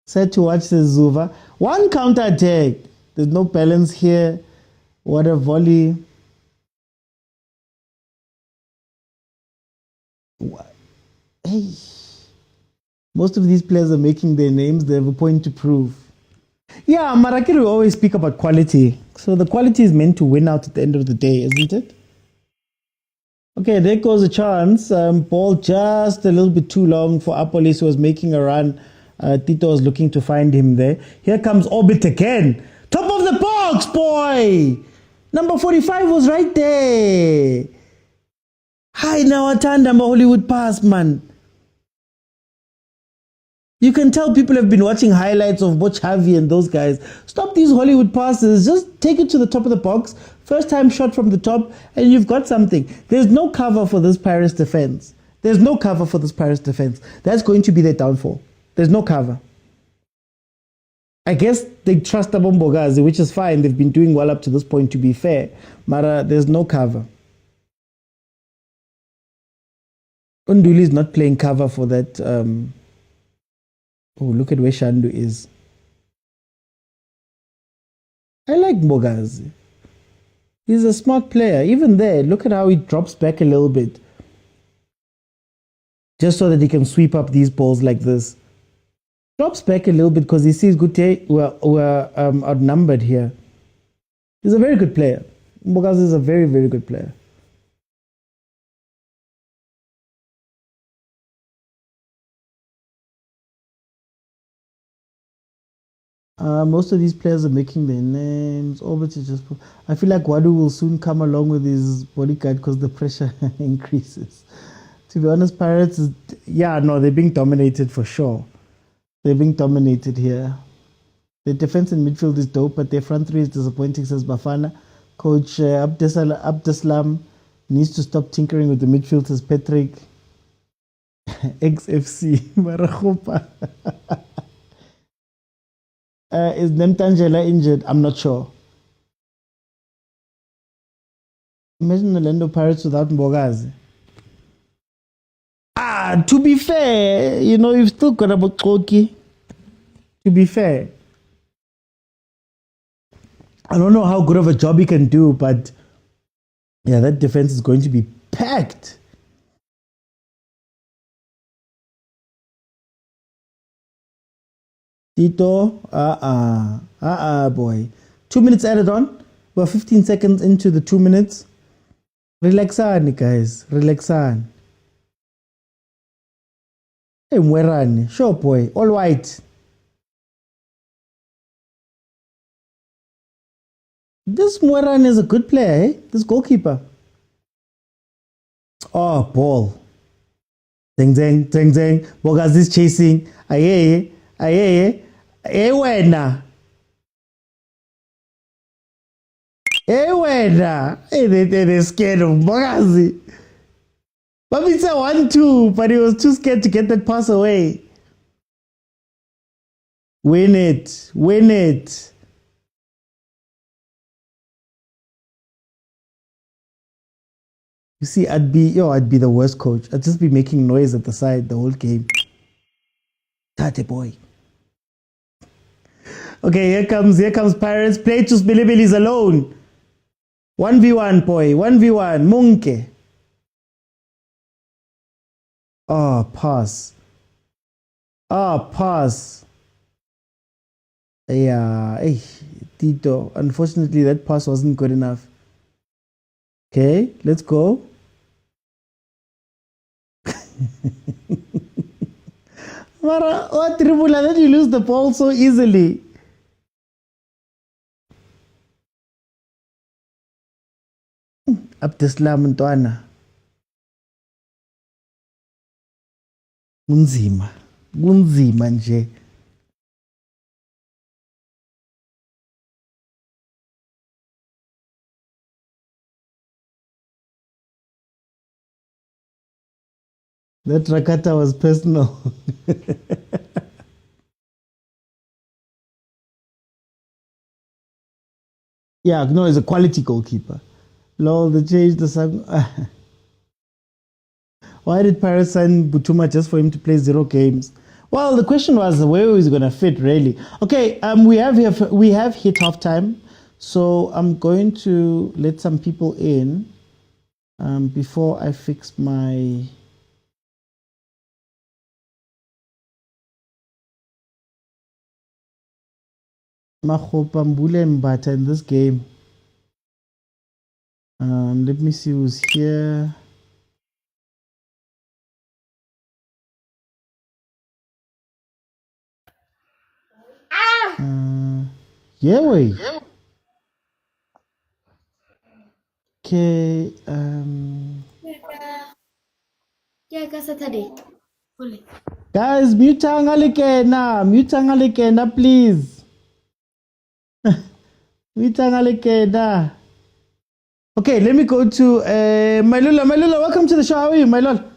Set to watch, says Zuva. One counter attack. There's no balance here. What a volley. What? Hey. Most of these players are making their names. They have a point to prove. Yeah, Marakiri will always speak about quality. So the quality is meant to win out at the end of the day, isn't it? Okay, there goes a chance. Ball just a little bit too long for Apolis, who was making a run. Tito was looking to find him there. Here comes Orbit again. Top of the box, boy! Number 45 was right there. Hi, now Atanda, my Hollywood pass, man. You can tell people have been watching highlights of Bochavi and those guys. Stop these Hollywood passes. Just take it to the top of the box. First time shot from the top, and you've got something. There's no cover for this Pirates defense. There's no cover for this Pirates defense. That's going to be their downfall. There's no cover. I guess they trust Abombogazi, which is fine. They've been doing well up to this point, to be fair. But there's no cover. Unduli is not playing cover for that. Oh, look at where Shandu is. I like Mbogazi. He's a smart player. Even there, look at how he drops back a little bit. Just so that he can sweep up these balls like this. Drops back a little bit because he sees Gute we're outnumbered here. He's a very good player. Mbogazi is a very, very good player. Most of these players are making their names. Orbit is just. I feel like Wadu will soon come along with his bodyguard because the pressure increases. To be honest, Pirates is. Yeah, no, they're being dominated for sure. They're being dominated here. Their defense and midfield is dope, but their front three is disappointing, says Bafana. Coach Abdeslam needs to stop tinkering with the midfield, says Patrick. XFC, Marahopa. Is Nemtangela injured? I'm not sure. Imagine the Orlando Pirates without Mbogazi. To be fair, you've still got a Bokroki. To be fair. I don't know how good of a job he can do, but yeah, that defense is going to be packed. Tito, boy. 2 minutes added on. We're 15 seconds into the 2 minutes. Relaxani, guys. Relaxani. Hey, Mwerani. Sure, boy. All white. This Mwerani is a good player, eh? This goalkeeper. Oh, ball. Zeng, zeng, zeng, zeng. Bogazi is chasing. Aye. Wena. Wena. They're scared of Bogazi. Babitsa 1-2, but he was too scared to get that pass away. Win it. You see, I'd be the worst coach. I'd just be making noise at the side the whole game. Tate boy. Okay, here comes Pirates. Play to Bilibili's alone. 1v1, boy. 1v1. Munke. Pass. Yeah. Tito. Unfortunately, that pass wasn't good enough. Okay, let's go. Mara, what Tribula, that you lose the ball so easily. Abdeslam Ntwana. Kunzima nje. That Rakata was personal. Yeah, no, he's a quality goalkeeper. Lol, they changed the song. Why did Pirates sign Butuma just for him to play 0 games? Well, the question was where he's going to fit, really. Okay, we have hit half time, so I'm going to let some people in before I fix my. Mahopambule Mbata in this game. Let me see who's here. Yeah, wait. Okay. Saturday. Guys, mutangalekena, please. Mutangalekena. Okay, let me go to Mailula. Mailula, welcome to the show. How are you, Mailula?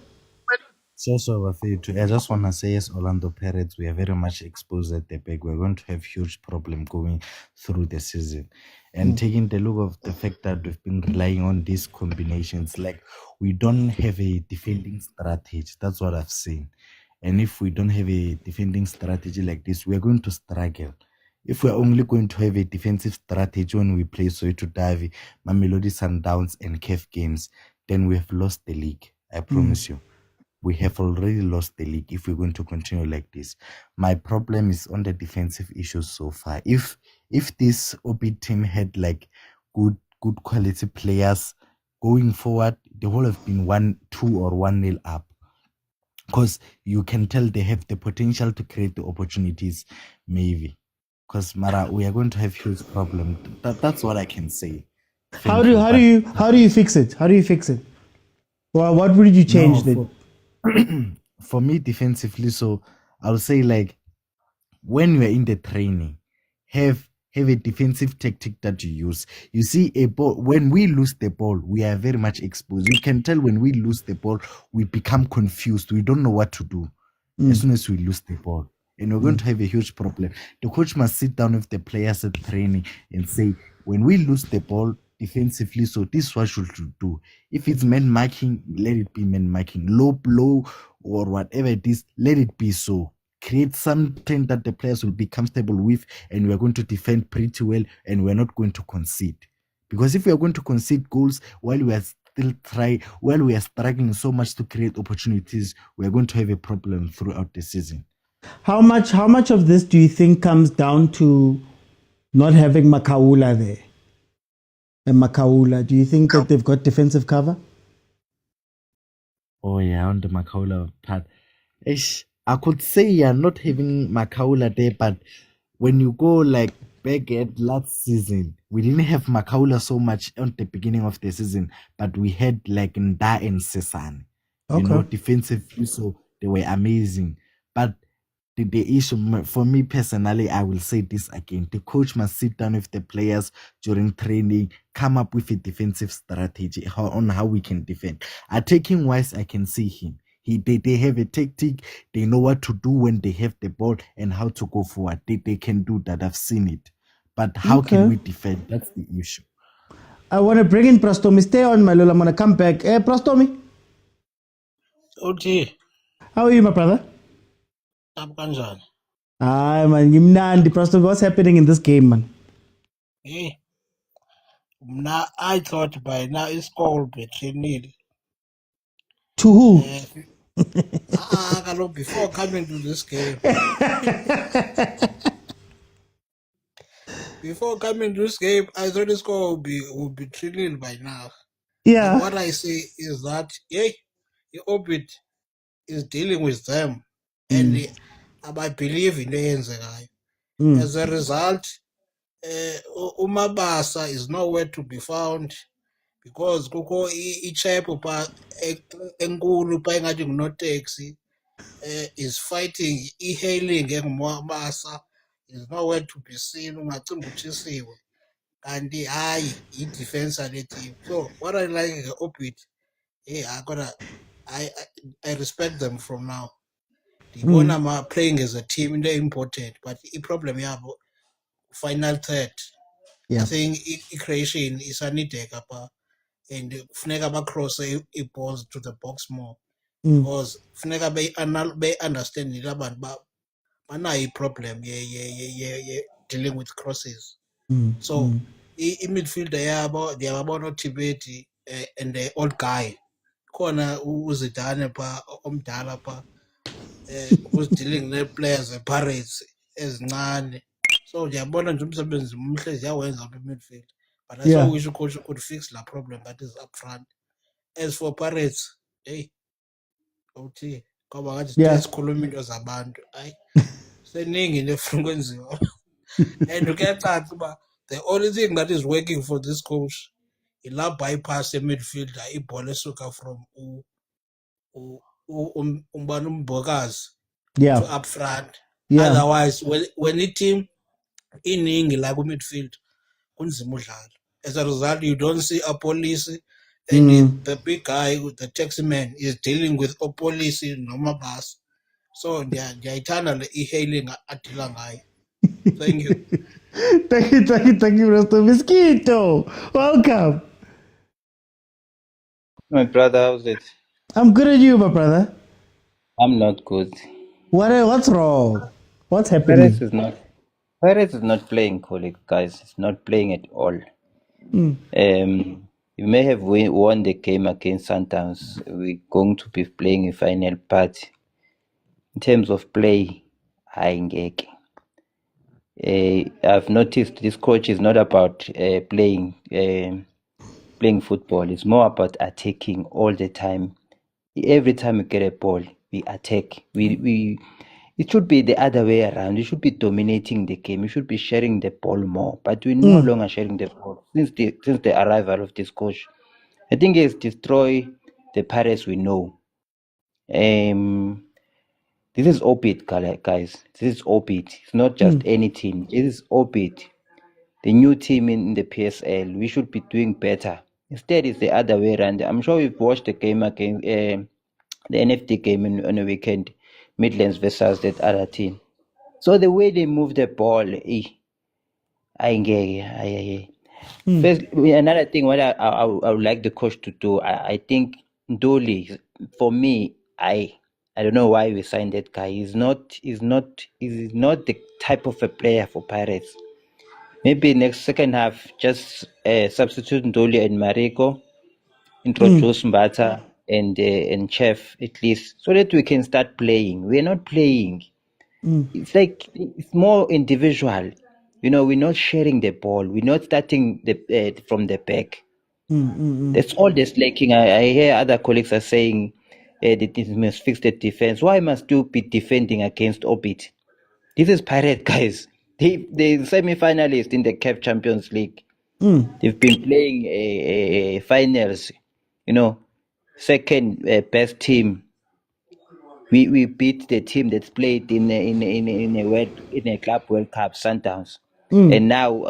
So, I just want to say, as Orlando Pirates, we are very much exposed at the back. We're going to have huge problem going through the season. And taking the look of the fact that we've been relying on these combinations, like we don't have a defending strategy. That's what I've seen. And if we don't have a defending strategy like this, we're going to struggle. If we're only going to have a defensive strategy when we play Soweto Davi, Mamelodi Sundowns, and CAF games, then we have lost the league. I promise you. We have already lost the league if we're going to continue like this. My problem is on the defensive issues so far. If this OP team had like good quality players going forward, they would have been 1-2 or 1-0 up. Because you can tell they have the potential to create the opportunities, maybe. Because Mara, we are going to have huge problem. That's what I can say. How do you fix it? How do you fix it? Well, what would you change then? For me, defensively, so I'll say like when we're in the training, have have a defensive tactic that you use. You see, a ball, when we lose the ball, we are very much exposed. You can tell when we lose the ball, we become confused. We don't know what to do as soon as we lose the ball. And we're going to have a huge problem. The coach must sit down with the players at training and say, when we lose the ball defensively, so this is what should you do. If it's man marking, let it be man marking. Low blow or whatever it is, let it be so. Create something that the players will be comfortable with, and we're going to defend pretty well, and we're not going to concede. Because if we are going to concede goals while we are struggling so much to create opportunities, we are going to have a problem throughout the season. How much of this do you think comes down to not having Makaula there? And Makaula, do you think that they've got defensive cover? Oh yeah, on the Makaula part. I could say yeah, not having Makaula there, but when you go like back at last season, we didn't have Makaula so much at the beginning of the season, but we had like Nda and Sesan, defensively, so they were amazing. But the issue for me personally, I will say this again: the coach must sit down with the players during training, come up with a defensive strategy on how we can defend. Attacking wise, I can see him. They have a tactic. They know what to do when they have the ball and how to go forward. They can do that. I've seen it. But how can we defend? That's the issue. I want to bring in Prastomi. Stay on, my lord. I'm going to come back. Prastomi. Okay. How are you, my brother? I'm kanjani? Hi, man. Gimnandi, Prastomi. What's happening in this game, man? Hey. Now I thought by now it's called between To who? Before coming to this game. Before coming to this game, I thought the score would be 3-0 by now. Yeah. But what I say is that the Orbit is dealing with them, and I believe in the guy. As a result, Umabasa is nowhere to be found because kuko ichepo pa enkulu pa engathi ngunoteksi is fighting hailing engumabasa is nowhere to be seen ungacinga utshisiwe kanti hayi i-defense yale team. So what I like Opit, I respect them from now. Ndibona playing as a team into important, but i-problem yabo final third. I think i-creation isanideka pha and funeka bacrosse i-balls to the box more because funeka be-understandile abantu banayo i-problem dealing with crosses. So i-midfielder yabo ndiyababona uTibeti and the old guy khona uzidane pha omdala pha who's dealing ne-players Pirates ezincane. So ndiyabona nje umsebenzi mhle ziyawenza apha midfield, but I so wish coach could fix that problem that is up front. As for Pirates, ngoba ngathi sikhuluma into zabantu hayi seningi nefuna ukwenziwa and kuyacaca uba the only thing that is working for this coach ila bypass midfielder ibhola esuka from umbani umbokazi to up front. Otherwise when i-team iningi la ku-midfield kunzima udlala. As a result, you don't see a police and the big guy, the taxi man, is dealing with a police noma bus. So ndiyayithanda le e-hailing adila ngayo. Thank you. Thank you, Prastomi. Mosquito, welcome. My brother, how's it? I'm good at you, my brother. I'm not good. What's wrong? What's happening? Pirates is not playing, colleague, guys. It's not playing at all. You may have won the game against Sundowns. We're going to be playing a final part. In terms of play, I've noticed this coach is not about playing football. It's more about attacking all the time. Every time we get a ball, we attack. It should be the other way around. You should be dominating the game. You should be sharing the ball more. But we're no longer sharing the ball since the arrival of this coach. I think he has destroyed the Pirates we know. This is Opit, guys. This is Opit. It's not just any team. This is Opit. the new team in the PSL. We should be doing better. Instead, it's the other way around. I'm sure you've watched the game against the NFT game on the weekend, Midlands versus that other team. So the way they move the ball, First, another thing, what I would like the coach to do, I think Ndoli, for me, I don't know why we signed that guy. He's not the type of a player for Pirates. Maybe next second half, just substitute Ndoli and Mariko, introduce Mbata and Chef at least, so that we can start playing. We're not playing. It's like it's more individual. We're not sharing the ball. We're not starting from the back. That's all that's lacking. I hear other colleagues are saying that it must fix the defense. Why must you be defending against Orbit? This is Pirate, guys. They semi-finalists in the CAF Champions League. They've been playing finals. Second best team. We beat the team that's played in a Club World Cup, Sundowns, and now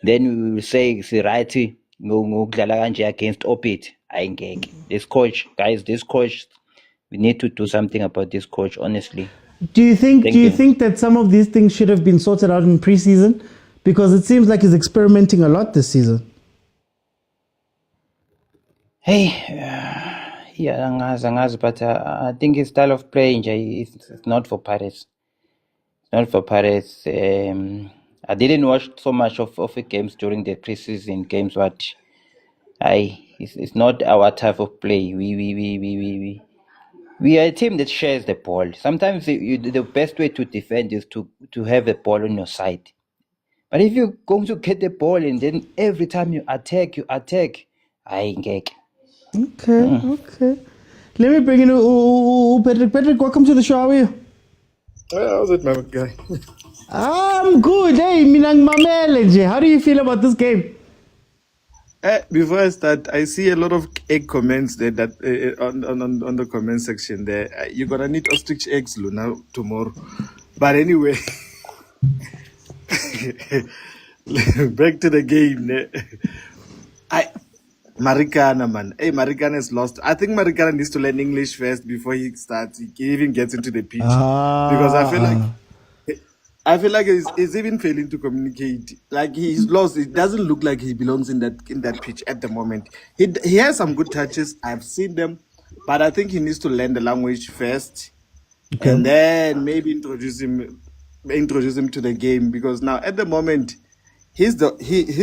then we will say Sirati ngokudlala kanje against Opit. This coach, guys, we need to do something about this coach, honestly. Do you think that some of these things should have been sorted out in preseason? Because it seems like he's experimenting a lot this season. Yeah, angazi, but I think his style of playing is not for Pirates. It's not for Pirates. I didn't watch so much of the games during the preseason games, but it's not our type of play. We are a team that shares the ball. Sometimes the best way to defend is to have the ball on your side. But if you're going to get the ball and then every time you attack, I get. Okay. Let me bring in Patrick. Patrick, welcome to the show. How are you? How's it, my guy? I'm good. Hey, Minang Mamele. How do you feel about this game? Before I start, I see a lot of egg comments there that on the comment section there. You're gonna need ostrich eggs, Luna, tomorrow. But anyway, back to the game. Marikana, man. Hey, Marikana is lost. I think Marikana needs to learn English first before he starts. He even gets into the pitch. Because I feel like he's even failing to communicate. Like he's lost. It doesn't look like he belongs in that pitch at the moment. He has some good touches. I've seen them, but I think he needs to learn the language first, and then maybe introduce him to the game. Because now at the moment, he's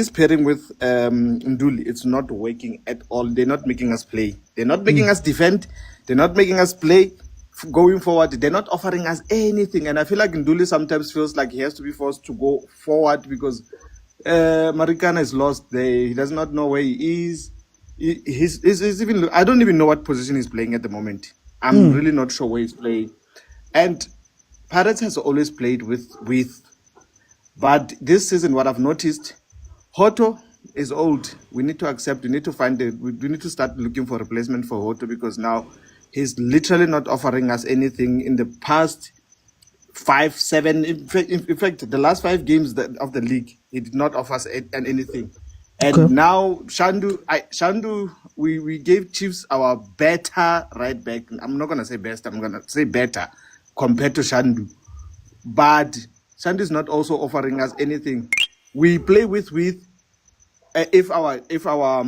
pairing with Nduli. It's not working at all. They're not making us play. They're not making us defend. They're not making us play. Going forward, they're not offering us anything, and I feel like Nduli sometimes feels like he has to be forced to go forward because Marikana is lost there. He does not know where he is. He's even. I don't even know what position he's playing at the moment. I'm really not sure where he's playing. And Pirates has always played with, but this season, what I've noticed, Hoto is old. We need to accept. We need to find we need to start looking for replacement for Hoto because now he's literally not offering us anything in the past 5, 7. In fact, the last 5 games of the league, he did not offer us anything. And now Shandu, we gave Chiefs our better right back. I'm not gonna say best. I'm gonna say better compared to Shandu. But Shandu is not also offering us anything. We play with if our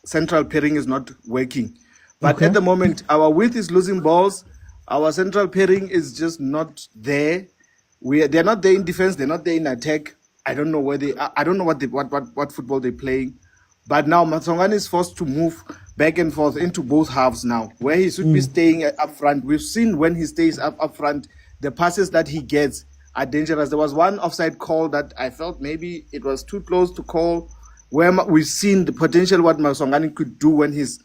central pairing is not working. But at the moment, our width is losing balls. Our central pairing is just not there. They're not there in defense. They're not there in attack. I don't know where they. I don't know what football they're playing. But now Motaung is forced to move back and forth into both halves now, where he should be staying up front. We've seen when he stays up front, the passes that he gets are dangerous. There was one offside call that I felt maybe it was too close to call, where we've seen the potential what Motaung could do when he's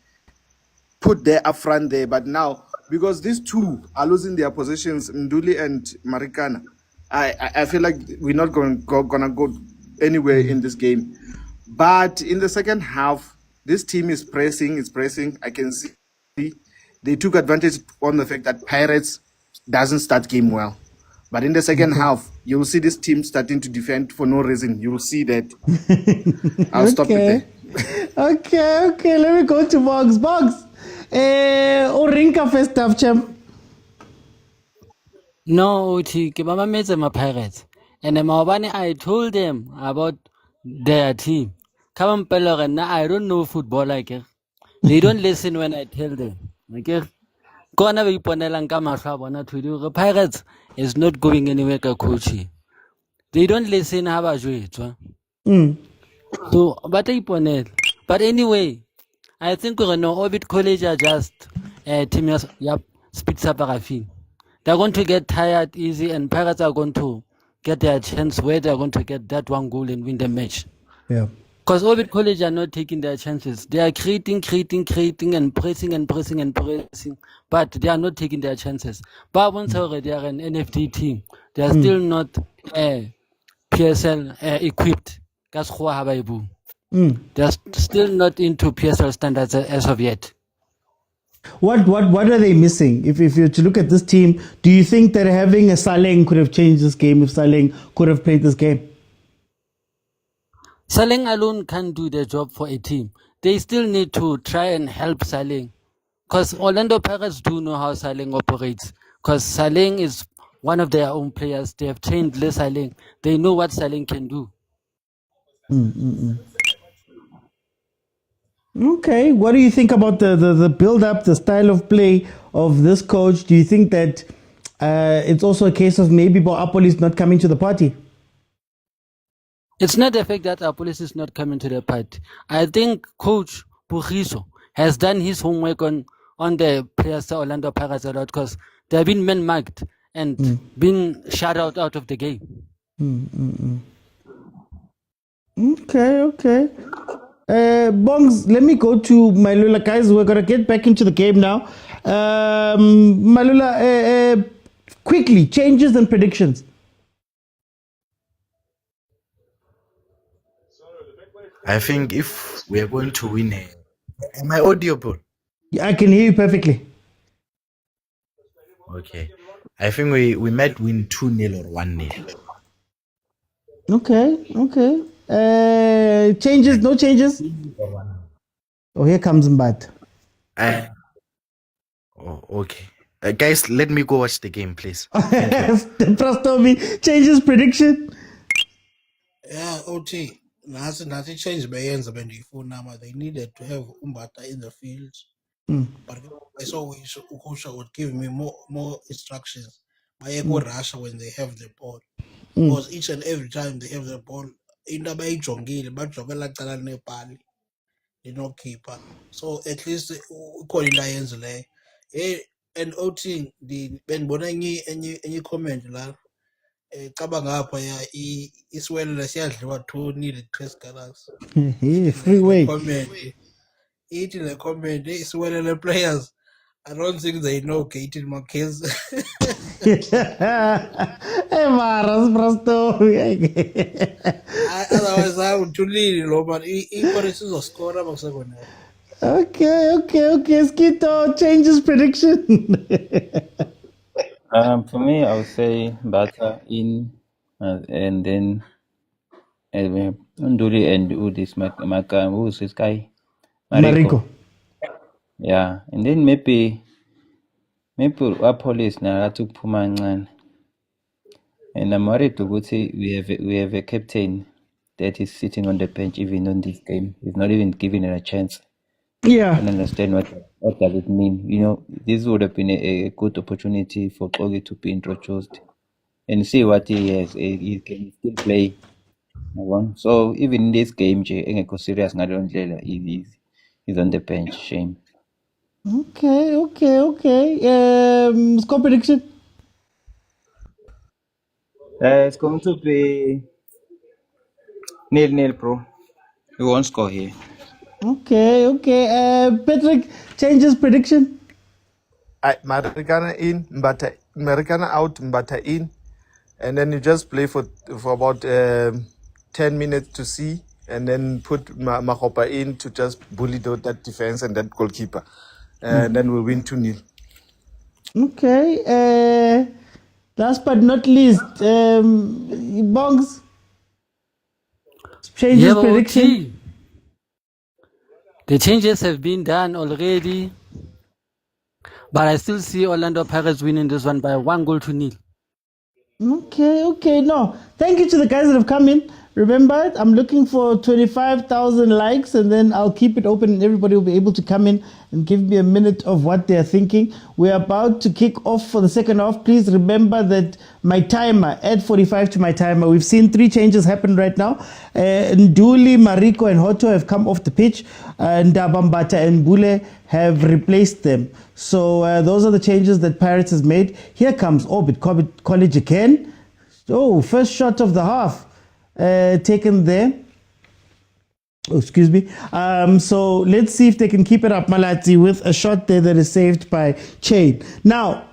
put there up front there. But now, because these two are losing their positions, Nduli and Marikana, I feel like we're not gonna go anywhere in this game. But in the second half, this team is pressing. I can see they took advantage on the fact that Pirates doesn't start game well. But in the second half, you'll see this team starting to defend for no reason. You'll see that. I'll stop it there. Okay. Let me go to Box. Orinka first half, champ. No, Uti, ke ba mametse ma Pirates. And maobane I told them about their team. Come on, I don't know football like it. They don't listen when I tell them. Okay? Kona ba iponelang ka mahlo a bona to do. Pirates is not going anywhere ka coach. They don't listen ha ba jwetswa. So but anyway, I think we're gonna Orbit College are just team speed up parafin. They're going to get tired easy, and Pirates are going to get their chance where they're going to get that one goal and win the match. Yeah. Because Orbit College are not taking their chances. They are creating and pressing, but they are not taking their chances. But once already they are an NFT team, they are still not PSL equipped. That's they're still not into PSL standards as of yet. What are they missing? If you're to look at this team, do you think that having a Saleng could have changed this game if Saleng could have played this game? Saleng alone can't do the job for a team. They still need to try and help Saleng. Because Orlando Pirates do know how Saleng operates. Because Saleng is one of their own players. They have trained Les Saleng. They know what Saleng can do. Okay, what do you think about the build-up, the style of play of this coach? Do you think that it's also a case of maybe Boapoli is not coming to the party? It's not the fact that Apolis is not coming to the party. I think Coach Bugiso has done his homework on the players of Orlando Pirates a lot because they've been man-marked and been shut out of the game. Okay. Bongs, let me go to Malula, guys. We're going to get back into the game now. Malula, quickly, changes and predictions. I think if we are going to win am I audible? I can hear you perfectly. Okay. I think we might win 2-0 or 1-0. Okay. Changes, no changes? Oh, here comes Mbat. Okay. Guys, let me go watch the game, please. Prastomi, changes, prediction? Yeah, OT. Nothing changed by ends when they needed to have Umbata in the field. But I saw Ukosha would give me more instructions. I go Russia when they have the ball. Because each and every time they have the ball, in the bay jongile, but jogela Nepali, keeper. So at least call in Lions lay. And OT the Ben Bonani any comment la. Cabanga up iswele lesiyadliwa 2 needed 3 colors. Freeway. Eat in the comment, iswele the players. I don't think they know Katie Marquez. Maras Prastomi. Otherwise, I would to lead but he is a scorer of second. Okay. Skito, changes, prediction. For me, I would say Bata in, and then Nduli and Udis who's this guy? Mariko. Yeah, and then maybe Police now to Pumangan. And I'm worried to say we have a captain that is sitting on the bench even on this game. He's not even given it a chance. Yeah. I don't understand what does it mean. This would have been a good opportunity for Kogi to be introduced and see what he has. He can still play. So even in this game, serious. He's on the bench. Shame. Okay. Score prediction? It's going to be 0-0, bro. We won't score here. Okay. Patrick, changes, prediction? Marikana in, Marikana out, Mbata in. And then you just play for about 10 minutes to see. And then put Mahopa in to just bully that defense and that goalkeeper. And then we'll win 2-0. Okay. Last but not least, Bongs, changes Yeah, but prediction. OT, the changes have been done already, but I still see Orlando Pirates winning this one by 1-0. Okay, no. Thank you to the guys that have come in. Remember, I'm looking for 25,000 likes, and then I'll keep it open and everybody will be able to come in and give me a minute of what they're thinking. We're about to kick off for the second half. Please remember that my timer, add 45 to my timer. We've seen 3 changes happen right now. Nduli, Mariko, and Hoto have come off the pitch, and Dabambata and Bule have replaced them. So those are the changes that Pirates has made. Here comes Orbit College again. Oh, first shot of the half taken there. Oh, excuse me. So let's see if they can keep it up, Malati, with a shot there that is saved by Chain. Now,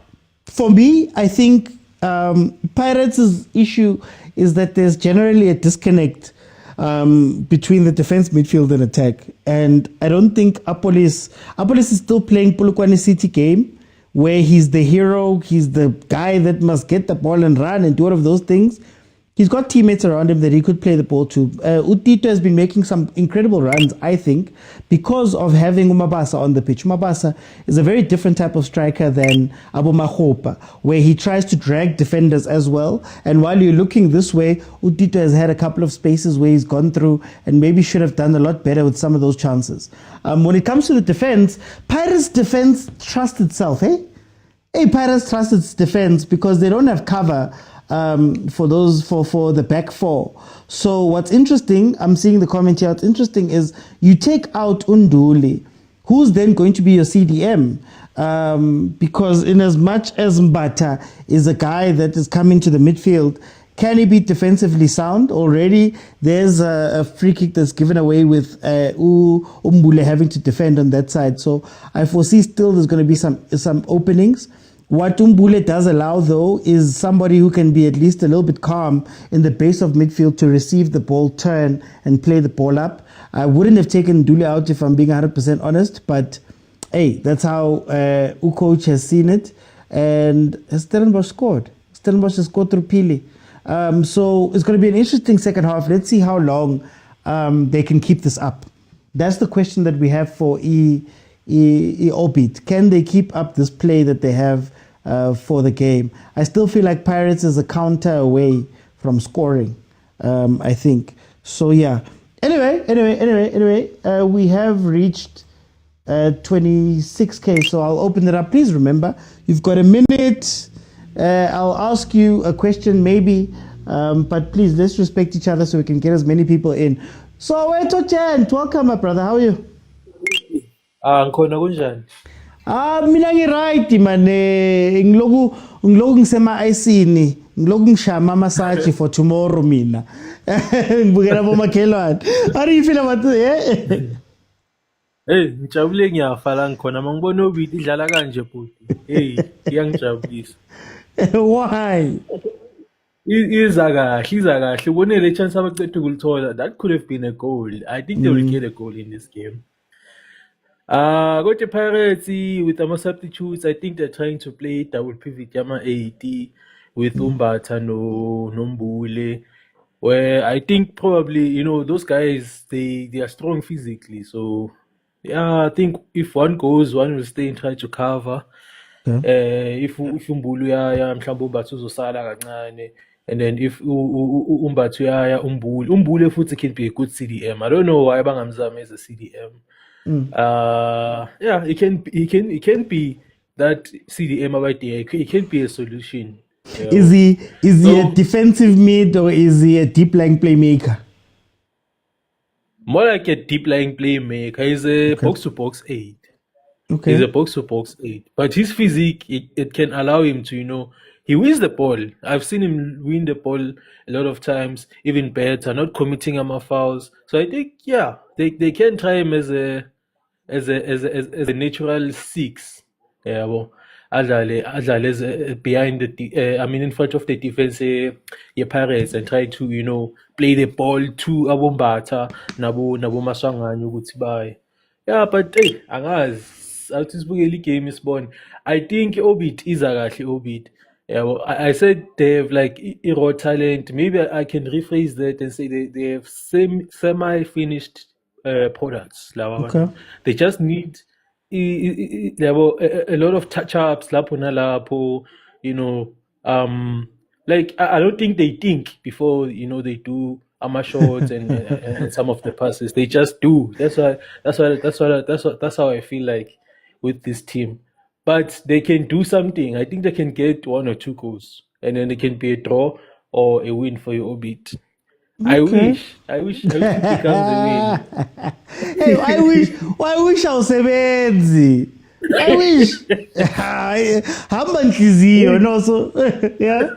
for me, I think Pirates' issue is that there's generally a disconnect between the defense, midfield, and attack. And I don't think Apolis is still playing Polokwane City game, where he's the hero, he's the guy that must get the ball and run and do all of those things. He's got teammates around him that he could play the ball to. Utito has been making some incredible runs, I think, because of having Umabasa on the pitch. Umabasa is a very different type of striker than Abu Mahopa, where he tries to drag defenders as well. And while you're looking this way, Utito has had a couple of spaces where he's gone through and maybe should have done a lot better with some of those chances. When it comes to the defense, Pirates' defense trusts itself, eh? Hey, Pirates trust its defense because they don't have cover for the back four. So what's interesting, I'm seeing the comment here, what's interesting is you take out Unduli, who's then going to be your CDM? Because in as much as Mbata is a guy that is coming to the midfield, can he be defensively sound? Already there's a free kick that's given away with Umbule having to defend on that side. So I foresee still there's going to be some openings. What Umbule does allow, though, is somebody who can be at least a little bit calm in the base of midfield to receive the ball, turn, and play the ball up. I wouldn't have taken Ndule out if I'm being 100% honest, but hey, that's how coach has seen it. And Stellenbosch scored. Stellenbosch has scored through Pili. So it's going to be an interesting second half. Let's see how long they can keep this up. That's the question that we have for Obit. Can they keep up this play that they have for the game? I still feel like Pirates is a counter away from scoring, I think. So yeah. Anyway, we have reached 26K. So I'll open it up. Please remember, you've got a minute. I'll ask you a question maybe, but please, let's respect each other so we can get as many people in. Soweto Chant, welcome, my brother. How are you? Ngikhona kunjani? Mina ngi-right man, ngiloku ngisema-icini, ngiloku ngishama amasaji for tomorrow mina. Ngibukela bomakhelwane. How do you feel about it? Hey, ngijabule ngiyafa la ngikhona mangibona Obiti idlala kanje bhuti. Hey, iyangijabulisa. Why? Iza kahle. Ubone le chance abacethe ukulithola. That could have been a goal. I think they will get a goal in this game. Go to Pirates with our substitutes. I think they're trying to play double pivot Yama 80 with Umbata no Mbule. Where I think probably, those guys they are strong physically. So yeah, I think if one goes, one will stay and try to cover. If Umbulu yaya mhlawumbe uMbatha uzosala kancane, and then if uMbatha yaya Umbule futhi can be a good CDM. I don't know why bangamzama as a CDM. Yeah, it can be that CDM about there. It can be a solution. Is he a defensive mid or is he a deep lying playmaker? More like a deep lying playmaker. He's a box to box 8. Okay. He's a box to box 8. But his physique it can allow him to, he wins the ball. I've seen him win the ball a lot of times, even better, not committing fouls. So I think they can try him as a natural 6. Yeah, well, adlale as behind in front of the defense, Pirates, and try to play the ball to Abombata nabo Maswanganye ukuthi baye. Yeah, but hey, angazi awuthi sibukele igame isibone. I think Obit iza kahle Obit. Yeah, well, I said they have like raw talent. Maybe I can rephrase that and say they have semi-finished products. Okay. They just need a lot of touch-ups, lapo na lapo, you know. Like I don't think they think before, they do ama shots and some of the passes. They just do. That's how I feel like with this team. But they can do something. I think they can get 1 or 2 goals, and then it can be a draw or a win for your Obit. Okay. I wish it becomes a win. Hey, I wish awusebenzi. I wish. Hamba nhliziyo no so yeah.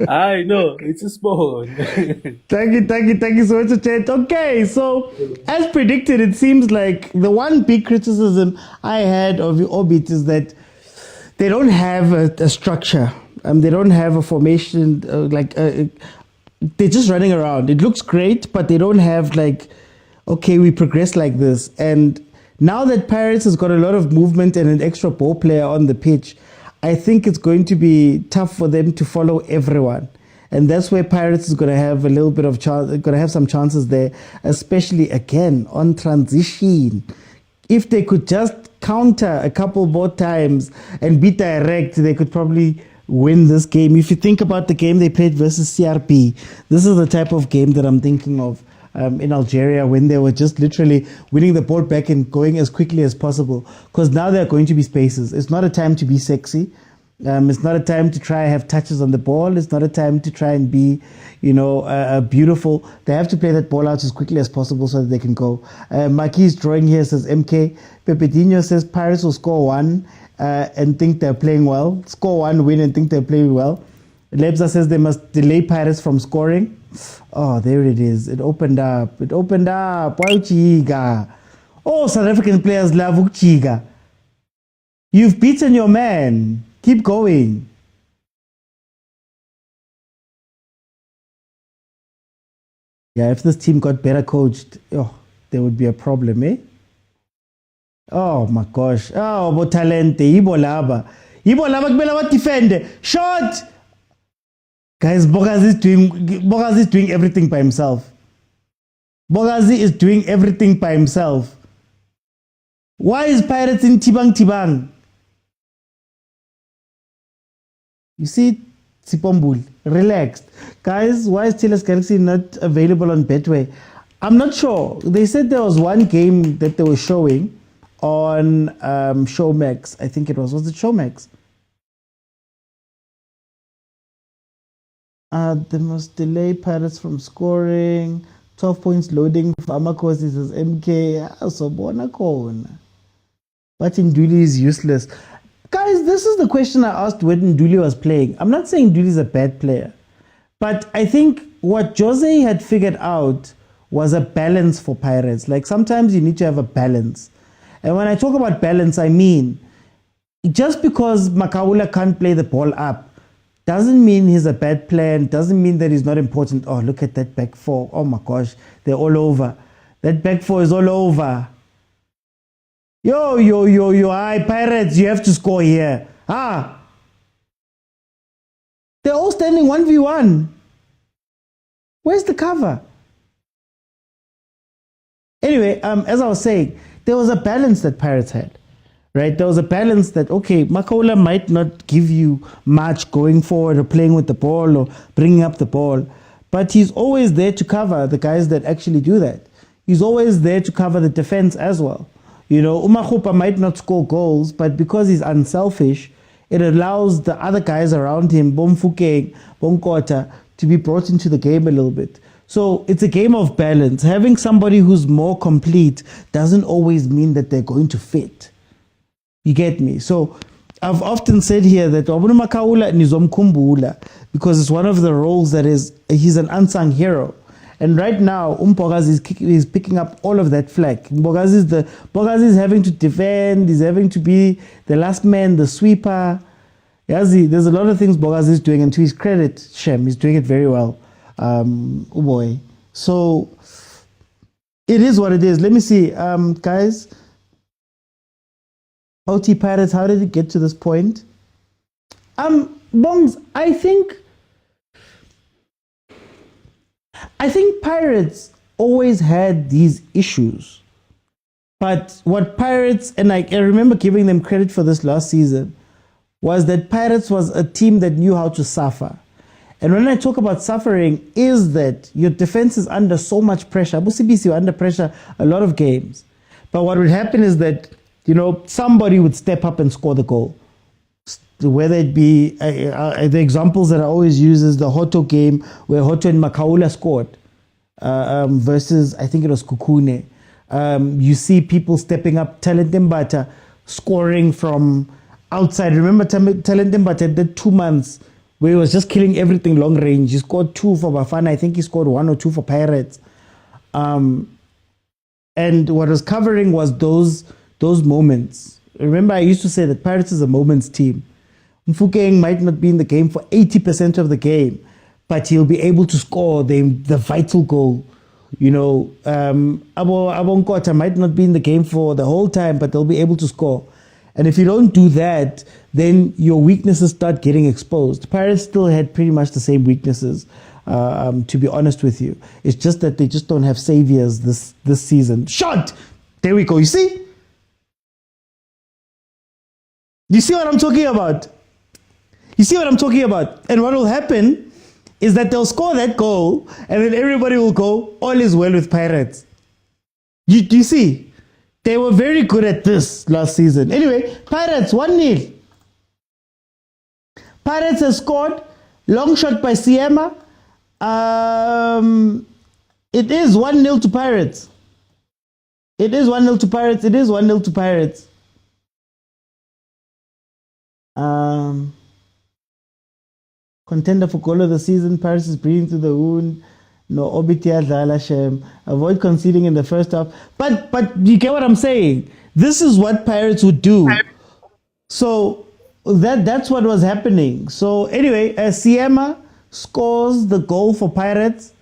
I know it's a sport. Thank you so much, Chet. Okay, so as predicted, it seems like the one big criticism I had of Orbit is that they don't have a structure. They don't have a formation. They're just running around. It looks great, but they don't have okay, we progress like this. And now that Pirates has got a lot of movement and an extra ball player on the pitch, I think it's going to be tough for them to follow everyone. And that's where Pirates is going to have a little bit of chance, going to have some chances there, especially again on transition. If they could just counter a couple more times and be direct, they could probably win this game. If you think about the game they played versus CRB, this is the type of game that I'm thinking of in Algeria, when they were just literally winning the ball back and going as quickly as possible. Because now there are going to be spaces. It's not a time to be sexy. It's not a time to try and have touches on the ball. It's not a time to try and be, beautiful. They have to play that ball out as quickly as possible so that they can go. Maki's drawing here says MK. Pepedinho says Pirates will score 1 and think they're playing well. Score 1, win, and think they're playing well. Lebza says they must delay Pirates from scoring. Oh, there it is. It opened up. Why Uchiga? Oh, South African players love Uchiga. You've beaten your man. Keep going. Yeah, if this team got better coached, there would be a problem, eh? Oh my gosh. Oh, bo talente. Ibo laba kumele wa defend. Shot. Guys, Bogazi is doing everything by himself. Bogazi is doing everything by himself. Why is Pirates in Tibang? You see, Sipombul, relaxed. Guys, why is Taylor's Galaxy not available on Betway? I'm not sure. They said there was one game that they were showing on Showmax. I think it was. Was it Showmax? They must delay Pirates from scoring. 12 points loading. Amakosi says MK. So bona kona. But Nduli is useless. Guys, this is the question I asked when Nduli was playing. I'm not saying Nduli is a bad player. But I think what Jose had figured out was a balance for Pirates. Like sometimes you need to have a balance. And when I talk about balance, I mean just because Makaula can't play the ball up doesn't mean he's a bad player and doesn't mean that he's not important. Oh, look at that back four. Oh my gosh, they're all over. That back four is all over. Yo, hi, Pirates, you have to score here. They're all standing 1v1. Where's the cover? Anyway, as I was saying, there was a balance that Pirates had. Right, there was a balance that, okay, Makaula might not give you much going forward or playing with the ball or bringing up the ball, but he's always there to cover the guys that actually do that. He's always there to cover the defense as well. Umakhupa might not score goals, but because he's unselfish, it allows the other guys around him, Bomfukeng, Bonkota, to be brought into the game a little bit. So it's a game of balance. Having somebody who's more complete doesn't always mean that they're going to fit. You get me? So I've often said here that Wabunu Makaula nizomkumbula because it's one of the roles that he's an unsung hero. And right now, Mpogazi is picking up all of that flack. Mpogazi is having to defend, he's having to be the last man, the sweeper. Yazi, there's a lot of things Mpogazi is doing, and to his credit, Shem, he's doing it very well. Boy. So it is what it is. Let me see, guys. OT Pirates, how did it get to this point? Bongs, I think Pirates always had these issues. But what Pirates, and I remember giving them credit for this last season, was that Pirates was a team that knew how to suffer. And when I talk about suffering, is that your defense is under so much pressure. Abu CBC were under pressure a lot of games. But what would happen is that, somebody would step up and score the goal. Whether it be, the examples that I always use is the Hoto game where Hoto and Makaula scored versus, I think it was Kukune. You see people stepping up, Talent Mbata scoring from outside. Remember Talent Mbata did 2 months where he was just killing everything long range. He scored 2 for Bafana. I think he scored 1 or 2 for Pirates. And what was covering was those moments. Remember, I used to say that Pirates is a moments team. Mfukeng might not be in the game for 80% of the game, but he'll be able to score the vital goal. Abonkota might not be in the game for the whole time, but they'll be able to score. And if you don't do that, then your weaknesses start getting exposed. Pirates still had pretty much the same weaknesses, to be honest with you. It's just that they just don't have saviors this season. Shot! There we go. You see? You see what I'm talking about? You see what I'm talking about? And what will happen is that they'll score that goal and then everybody will go, all is well with Pirates. You see? They were very good at this last season. Anyway, Pirates 1-0. Pirates has scored. Long shot by Siema. It is 1-0 to Pirates. It is 1-0 to Pirates. It is 1-0 to Pirates. Contender for goal of the season. Pirates is breathing through the wound. No, Obitia Zalashem. Avoid conceding in the first half. But you get what I'm saying? This is what Pirates would do. So that's what was happening. So anyway, Siema scores the goal for Pirates.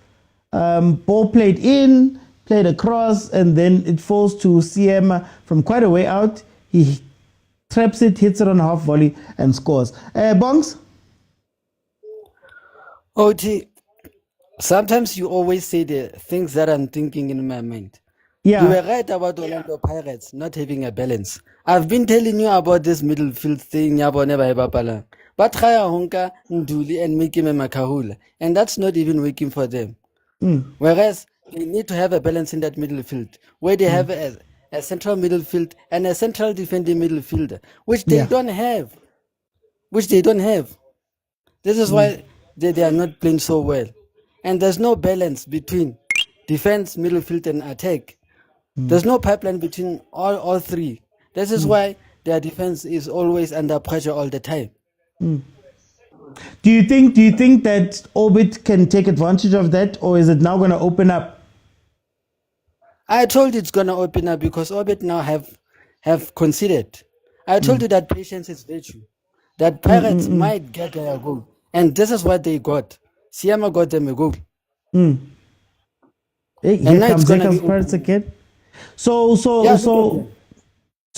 Ball played in, played across, and then it falls to Siema from quite a way out. He traps it, hits it on a half volley, and scores. Bongs? OT, sometimes you always say the things that I'm thinking in my mind. Yeah. You were right about Orlando Pirates not having a balance. I've been telling you about this middle field thing, but Khaya Honka, Nduli, and Miki Makahula, and that's not even working for them. Whereas they need to have a balance in that middle field, where they have a central middle field and a central defending middle fielder, which they don't have. This is why they are not playing so well. And there's no balance between defense, middle field, and attack. There's no pipeline between all three. This is why their defense is always under pressure all the time. Do you think that Orbit can take advantage of that, or is it now going to open up? I told you it's going to open up because Orbit now have conceded. I told you that patience is virtue. That Pirates might get their goal. And this is what they got. Siema got them a goal. Hey, here comes Pirates again. So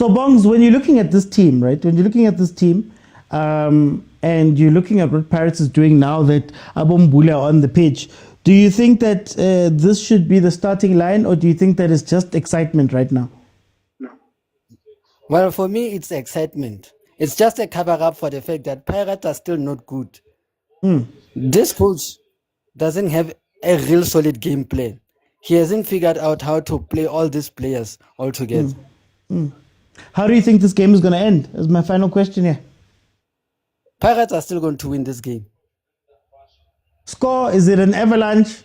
Bongs, when you're looking at this team, right? When you're looking at this team, and you're looking at what Pirates is doing now that Abombula are on the pitch, do you think that this should be the starting line, or do you think that it's just excitement right now? Well, for me, it's excitement. It's just a cover-up for the fact that Pirates are still not good. This coach doesn't have a real solid game plan. He hasn't figured out how to play all these players all together. How do you think this game is going to end? Is my final question here. Pirates are still going to win this game. Score, is it an avalanche?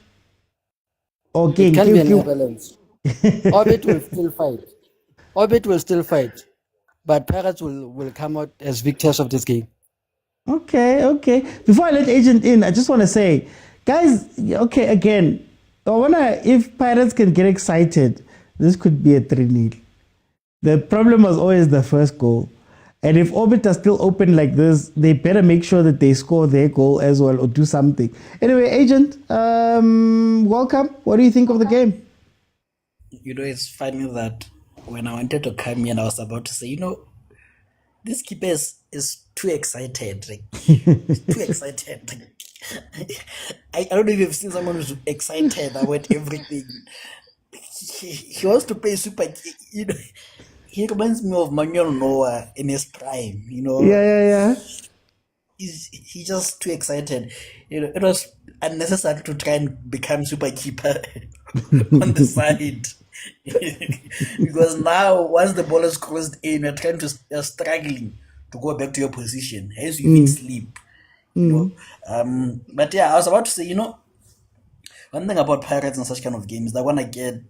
Or It can be an avalanche. Orbit will still fight. But Pirates will come out as victors of this game. Okay. Before I let Agent in, I just want to say, guys, okay, again, if Pirates can get excited, this could be a 3-0. The problem was always the first goal. And if Orbit are still open like this, they better make sure that they score their goal as well or do something. Anyway, Agent, welcome. What do you think of the game? It's funny that when I wanted to come here and I was about to say, this keeper is too excited. Like, he's too excited. I don't know if you've seen someone who's excited about everything. He wants to play super. You know, he reminds me of Manuel Noah in his prime. You know, Yeah. he's just too excited. You know, it was unnecessary to try and become super keeper on the side. Because now once the ball is crossed in, you're struggling to go back to your position. Hence you even sleep. You know. But yeah, I was about to say, you know, one thing about Pirates in such kind of games, they wanna get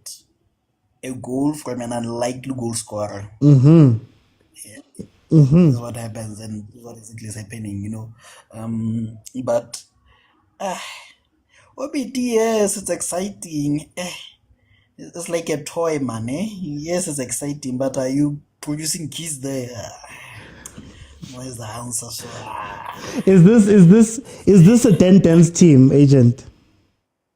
a goal from an unlikely goal scorer. This is what happens and what exactly is happening, you know. But OBD, yes, it's exciting. It's like a toy, man. Yes, it's exciting, but are you producing keys there? Where's the answer? So, Is this a 10 team, agent?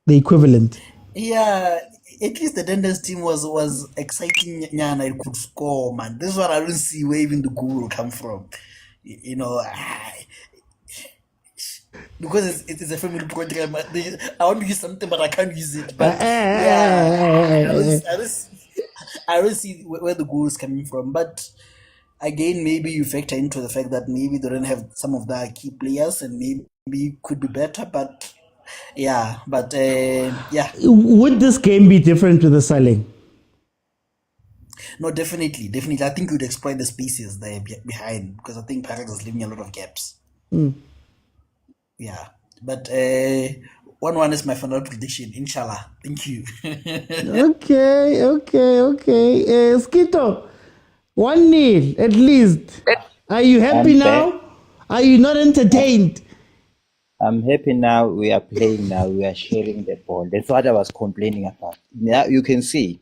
The equivalent. yeah, at least the Denders team was exciting. And it could score, man. This is what I don't see where even the goal will come from. You know, because it's a family program. I want to use something, but I can't use it. But yeah, I don't see where the goal is coming from. But again, maybe you factor into the fact that maybe they don't have some of the key players, and maybe could be better. But yeah, yeah. Would this game be different with the selling? No, definitely. I think you'd exploit the spaces there behind, because I think Pirates is leaving a lot of gaps. Yeah, but 1-1 is my final prediction, inshallah. Thank you. Okay. Skito, 1-0 at least. Are you happy now? Are you not entertained? I'm happy now. We are playing now. We are sharing the ball. That's what I was complaining about. Now you can see,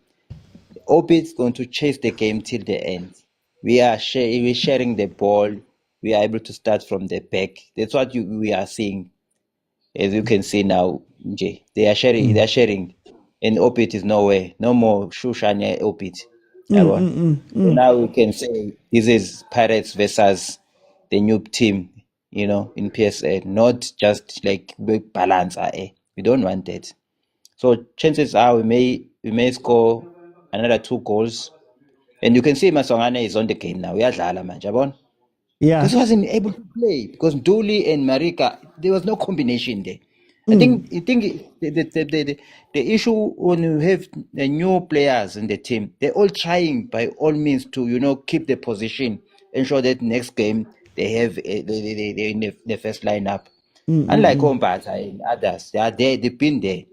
Obit's going to chase the game till the end. We're sharing the ball. We are able to start from the back. That's what we are seeing. As you can see now, they are sharing. And Obit is nowhere. No more Shushanya Obit. So now we can say this is Pirates versus the new team, you know, in PSL, not just like big balance. We don't want that. So chances are we may score another 2 goals. And you can see Masongane is on the game now. We are Jabon. Yeah. Because he wasn't able to play. Because Dooley and Marika, there was no combination there. I think the issue when you have the new players in the team, they're all trying by all means to, you know, keep the position, ensure that next game they have they're in the first lineup. Unlike Ombata and others, they are there, they've been there.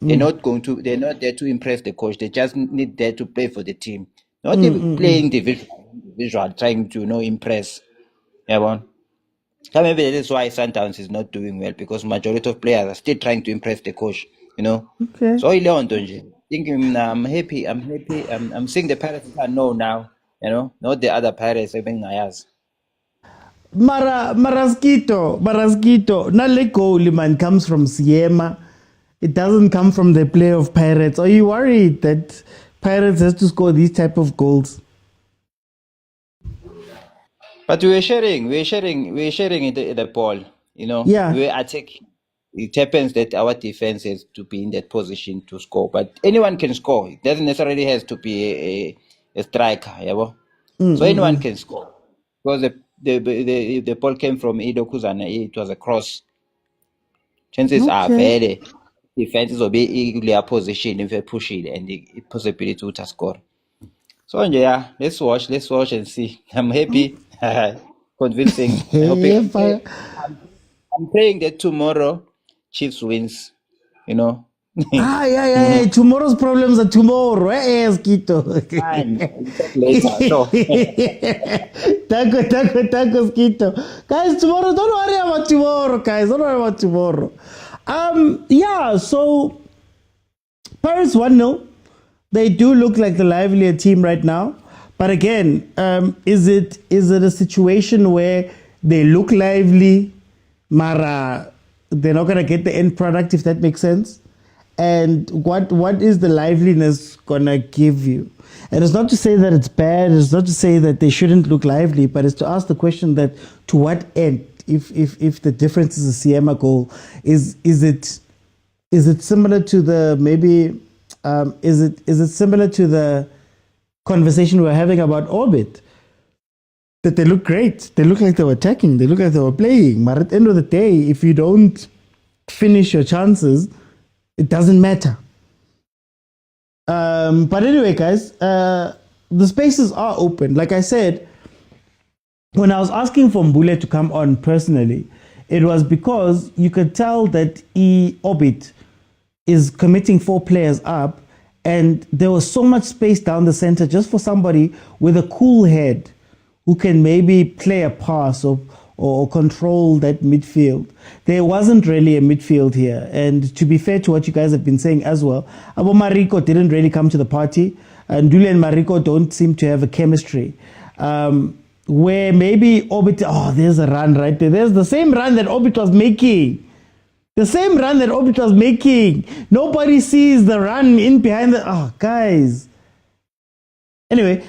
They're not there to impress the coach. They just need there to play for the team. Not even playing individual, trying to, you know, impress. Yeah, maybe that's why Sundowns is not doing well, because majority of players are still trying to impress the coach, you know. Okay. So thinking I'm happy. I'm seeing the Pirates I know now, you know, not the other Pirates having ayas. Maraskito. Nale goal man comes from Siema. It doesn't come from the play of Pirates. Are you worried that Pirates has to score these type of goals? But we're sharing the ball, you know. Yeah. We're attacking. It happens that our defense has to be in that position to score, but anyone can score. It doesn't necessarily have to be a striker, so anyone can score, because the ball came from Ido Kuzana. It was a cross. Chances are very defenses will be in their position if they push it, and the possibility to score. So yeah, let's watch and see. I'm happy, convincing. I'm praying that tomorrow Chiefs wins. You know. Yeah. Tomorrow's problems are tomorrow. Skito. Fine. Later. So. Taco, Skito. Guys, tomorrow, don't worry about tomorrow, guys. Don't worry about tomorrow. Yeah, so Paris 1-0. They do look like the livelier team right now. But again, is it a situation where they look lively, Mara, they're not going to get the end product, if that makes sense? And what is the liveliness gonna give you? And it's not to say that it's bad, it's not to say that they shouldn't look lively, but it's to ask the question that to what end, if the difference is a Siema goal, is it similar to the maybe is it similar to the conversation we were having about Orbit? That they look great, they look like they were attacking, they look like they were playing, but at the end of the day, if you don't finish your chances, it doesn't matter. But anyway, guys, the spaces are open. Like I said, when I was asking for Mbule to come on personally, it was because you could tell that Orbit is committing 4 players up, and there was so much space down the center just for somebody with a cool head who can maybe play a pass or control that midfield. There wasn't really a midfield here. And to be fair to what you guys have been saying as well, Abo Mariko didn't really come to the party. And Dule and Mariko don't seem to have a chemistry. Where maybe Orbit, there's a run right there. There's the same run that Orbit was making. The same run that Orbit was making. Nobody sees the run in behind the, guys. Anyway,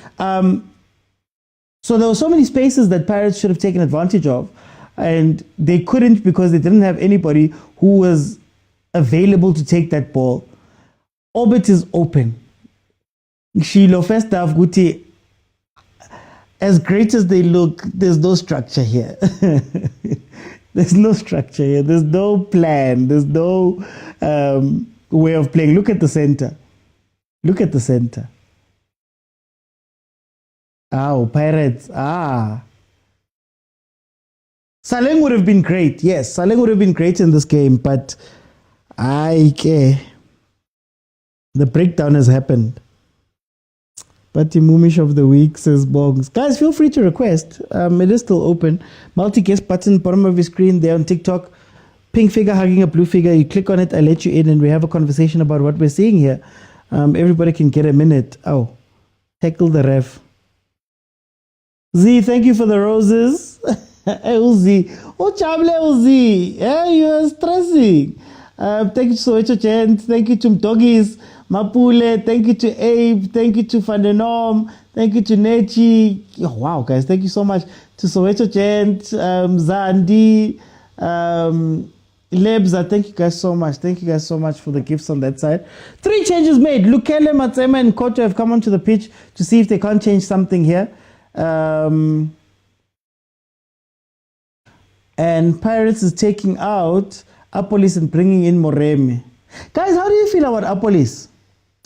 so there were so many spaces that Pirates should have taken advantage of, and they couldn't because they didn't have anybody who was available to take that ball. Orbit is open. Shilo Festav Guti, as great as they look, there's no structure here. There's no structure here. There's no plan. There's no way of playing. Look at the center. Look at the center. Pirates. Saleng would have been great. Yes, Saleng would have been great in this game, but the breakdown has happened. But the Mumish of the week says Bongs. Guys, feel free to request. It is still open. Multi-guest button, bottom of your screen there on TikTok. Pink figure hugging a blue figure. You click on it, I let you in, and we have a conversation about what we're seeing here. Everybody can get a minute. Tackle the ref. Z, thank you for the roses. Uzi. Chable Uzi. You are stressing. Thank you to Soweto Gent. Thank you to Doggies. Mapule. Thank you to Abe. Thank you to Fandenom. Thank you to Nechi. Wow, guys. Thank you so much to Soweto Gent, Zandi, Lebza. Thank you guys so much. Thank you guys so much for the gifts on that side. 3 changes made. Lukele, Matsema, and Koto have come onto the pitch to see if they can't change something here. And Pirates is taking out Apolis and bringing in Moremi. Guys, how do you feel about Apolis?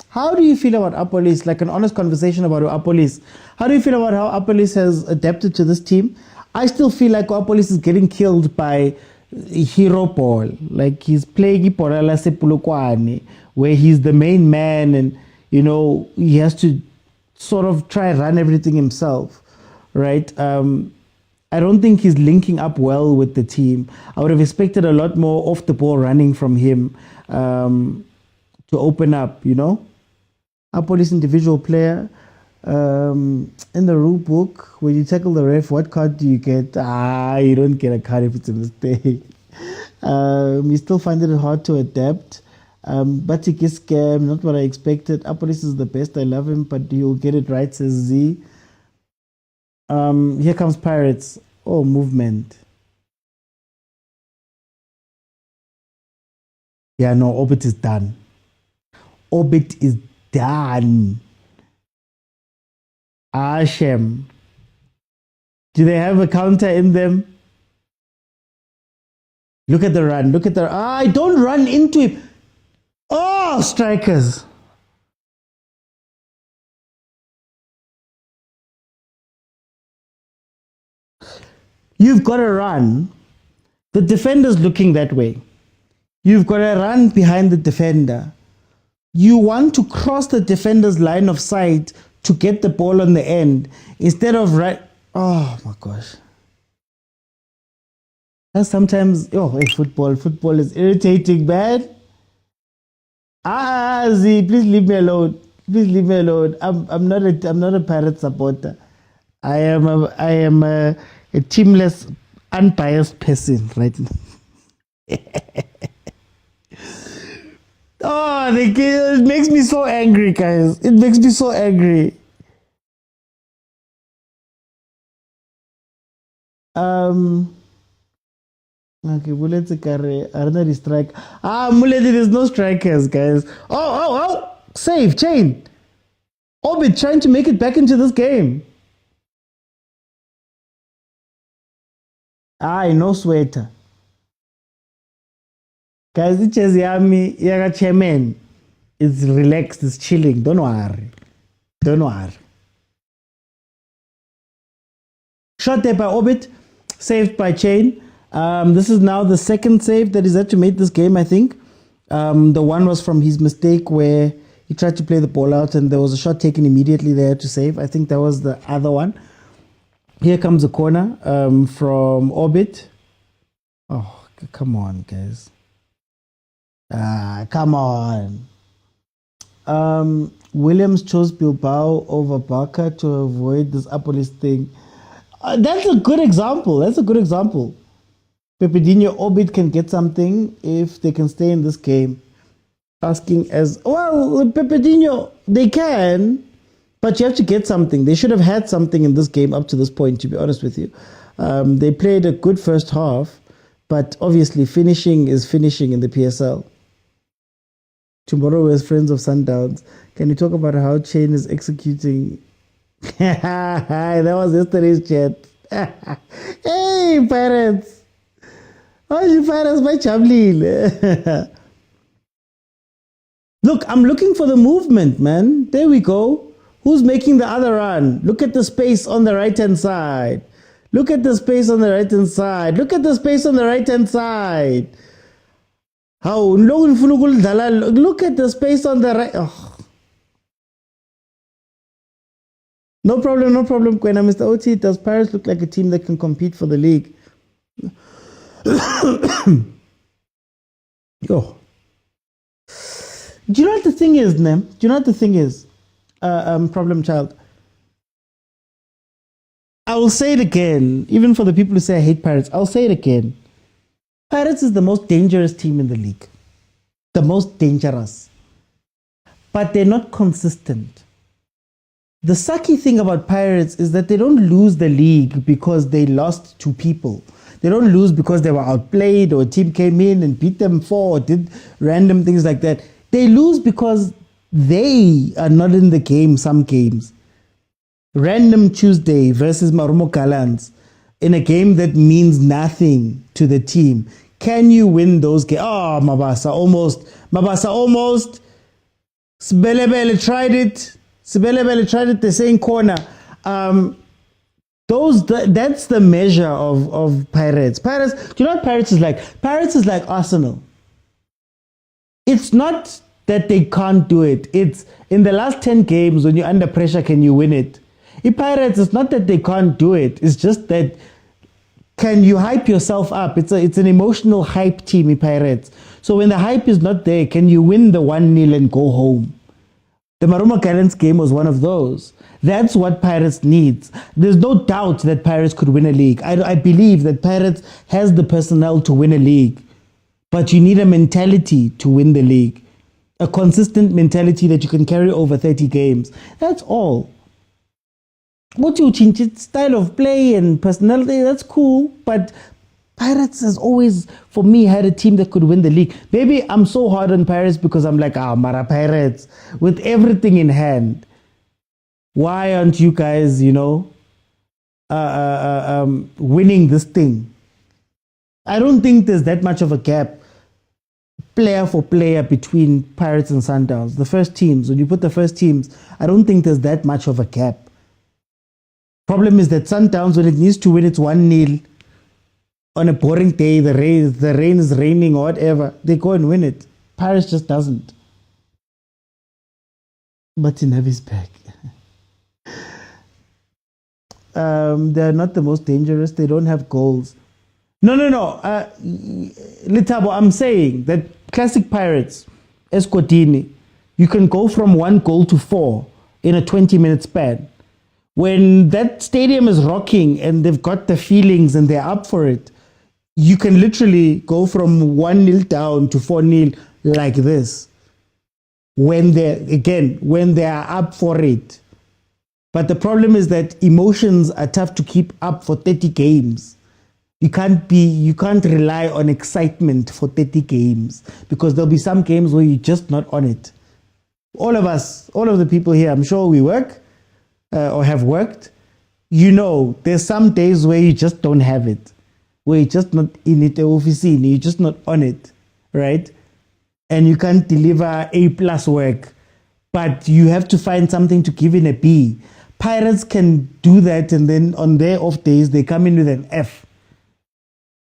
How do you feel about Apolis? Like an honest conversation about Apolis. How do you feel about how Apolis has adapted to this team? I still feel like Apolis is getting killed by hero ball. Like he's playing Iporala Sepulukwane, where he's the main man and, he has to sort of try and run everything himself, right? I don't think he's linking up well with the team. I would have expected a lot more off the ball running from him to open up, A police individual player. In the rule book, when you tackle the ref, what card do you get? You don't get a card if it's a mistake. You still find it hard to adapt. Batik is scam, not what I expected. Apolis is the best, I love him, but you'll get it right, says Z. Here comes Pirates. Movement. Yeah, no, Orbit is done. Orbit is done. Hashem. Do they have a counter in them? Look at the run. Look at the... don't run into him. Strikers. You've got to run. The defender's looking that way. You've got to run behind the defender. You want to cross the defender's line of sight to get the ball on the end instead of oh my gosh. And sometimes, football is irritating, man. Z, please leave me alone. Please leave me alone. I'm not a Pirate supporter. I am a teamless, unbiased person right now. Oh, it makes me so angry, guys. It makes me so angry. Okay, Muleti Kare, Arnari strike. Muleti, there's no strikers, guys. Oh, save, chain. Orbit trying to make it back into this game. No sweater. Guys, it's Yami, Yaga Chairman. It's relaxed, it's chilling. Don't worry. Shot there by Orbit, saved by Chain. This is now the second save that is had to make this game, I think. The one was from his mistake where he tried to play the ball out and there was a shot taken immediately there to save. I think that was the other one. Here comes a corner from Orbit. Oh, come on, guys. Come on. Williams chose Bilbao over Barca to avoid this Apolis thing. That's a good example. Pepedinho Orbit can get something if they can stay in this game. Asking as well, Pepedinho, they can, but you have to get something. They should have had something in this game up to this point, to be honest with you. They played a good first half, but obviously finishing is finishing in the PSL. Tomorrow we're friends of Sundowns. Can you talk about how Chain is executing? That was yesterday's chat. Hey, Pirates. Oh, you Pirates, my Chamlil. Look, I'm looking for the movement, man. There we go. Who's making the other run? Look at the space on the right-hand side. Look at the space on the right-hand side. How? Look at the space on the right. Oh. No problem, Kwena. Mr. OT, does Paris look like a team that can compete for the league? Yo. Do you know what the thing is, Nem? Do you know what the thing is? Problem child. I will say it again, even for the people who say I hate Pirates, I'll say it again. Pirates is the most dangerous team in the league. The most dangerous. But they're not consistent. The sucky thing about Pirates is that they don't lose the league because they lost to people. They don't lose because they were outplayed or a team came in and beat them 4 or did random things like that. They lose because they are not in the game some games. Random Tuesday versus Marumo Gallants in a game that means nothing to the team. Can you win those games? Oh, Mabasa almost. Sibelebele tried it. They're saying corner. That's the measure of Pirates. Pirates, do you know what Pirates is like? Pirates is like Arsenal. It's not that they can't do it. It's in the last 10 games when you're under pressure, can you win it? In Pirates, it's not that they can't do it. It's just that can you hype yourself up? It's an emotional hype team in Pirates. So when the hype is not there, can you win the 1-0 and go home? The Maruma Gallants game was one of those. That's what Pirates needs. There's no doubt that Pirates could win a league. I believe that Pirates has the personnel to win a league. But you need a mentality to win the league. A consistent mentality that you can carry over 30 games. That's all. What you change style of play and personality, that's cool. But Pirates has always, for me, had a team that could win the league. Maybe I'm so hard on Pirates because I'm like, Mara Pirates, with everything in hand. Why aren't you guys, winning this thing? I don't think there's that much of a gap, player for player, between Pirates and Sundowns. The first teams, when you put the first teams, I don't think there's that much of a gap. Problem is that Sundowns, when it needs to win, it's 1-0. On a boring day, the rain is raining or whatever, they go and win it. Pirates just doesn't. But in Navi's back. They're not the most dangerous. They don't have goals. No. Litabo, I'm saying that classic Pirates, Escotini, you can go from 1 goal to 4 in a 20-minute span. When that stadium is rocking and they've got the feelings and they're up for it, you can literally go from 1-0 down to 4-0 like this. when they are up for it. But the problem is that emotions are tough to keep up for 30 games. You can't rely on excitement for 30 games because there'll be some games where you're just not on it. All of us, all of the people here, I'm sure we work or have worked. You know, there's some days where you just don't have it, where you're just not in it, you're just not on it, right? And you can't deliver A+ work, but you have to find something to give in a B. Pirates can do that, and then on their off days, they come in with an F.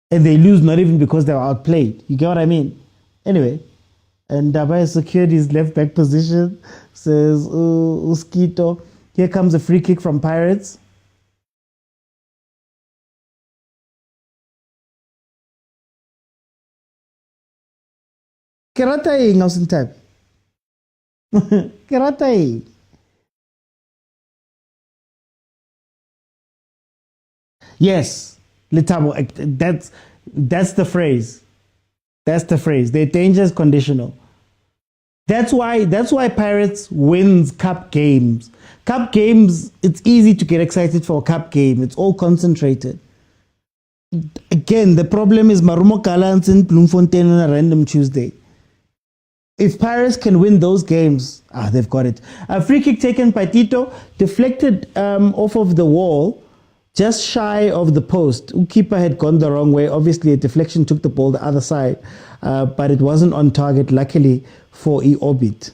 And they lose not even because they were outplayed. You get what I mean? Anyway, and Dabai secured his left back position, says Uskito. Here comes a free kick from Pirates. Keratai ngausin type. Keratai. Yes, Letabo. That's the phrase. That's the phrase. Their danger is conditional. That's why Pirates wins cup games. Cup games, it's easy to get excited for a cup game. It's all concentrated. Again, the problem is Marumo Kalans in Bloemfontein on a random Tuesday. If Pirates can win those games, they've got it. A free kick taken by Tito, deflected off of the wall, just shy of the post. Keeper had gone the wrong way. Obviously, a deflection took the ball the other side, but it wasn't on target, luckily, for E-Orbit.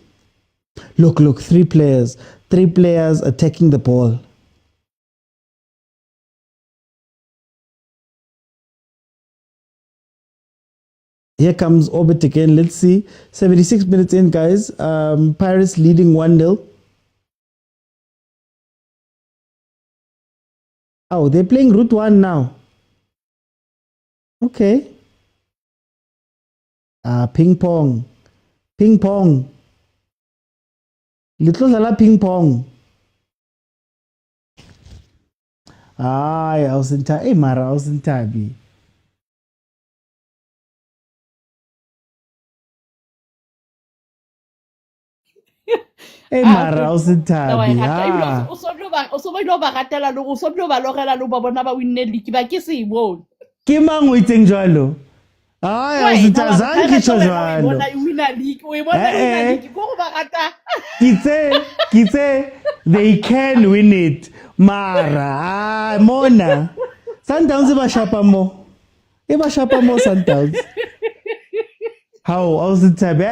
Look, three players attacking the ball. Here comes Orbit again. Let's see. 76 minutes in, guys. Pirates leading 1-0. Oh, they're playing Route 1 now. Okay. Ping pong. Little Zala ping pong. I was in time. Hey, Mara, I was in time. Hey, Mara, I was in time. O so tlo ba ratela le o so tlo ba logela le ba bona ba winne league ba ke se bone. Ke mang o itseng jwalo? I was in time. Zangi jwalo. Bona you win a league. We bona win a league. Go ba rata. Kitse, they can win it. Mara, Mona. Sundowns ba shapa mo. Ba shapa mo Sundowns. How? I was in time. I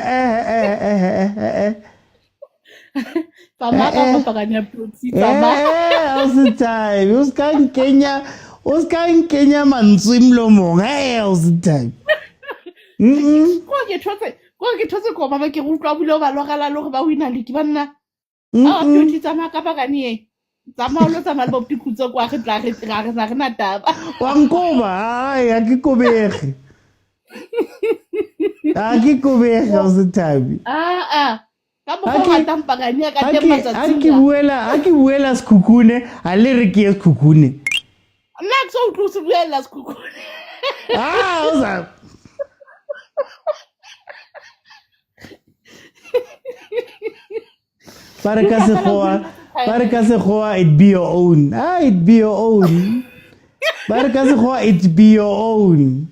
was in time. Uska in Kenya man swim lomong. I was in time. Go ke thotse ko mama ke go utlwa bule ba logela le go ba wina league banna. Toti tsama ka ba kani e. Tsama lo tsama le bo tikutso kwa ge tla ge na re na taba. Wa nkoba, ai akikobege. Akikobege I was in time. Aki buela skukune, ale reki skukune. Nak so close buela skukune. Oza. Para se khoa, it be your own. It be your own. Para se khoa, it be your own.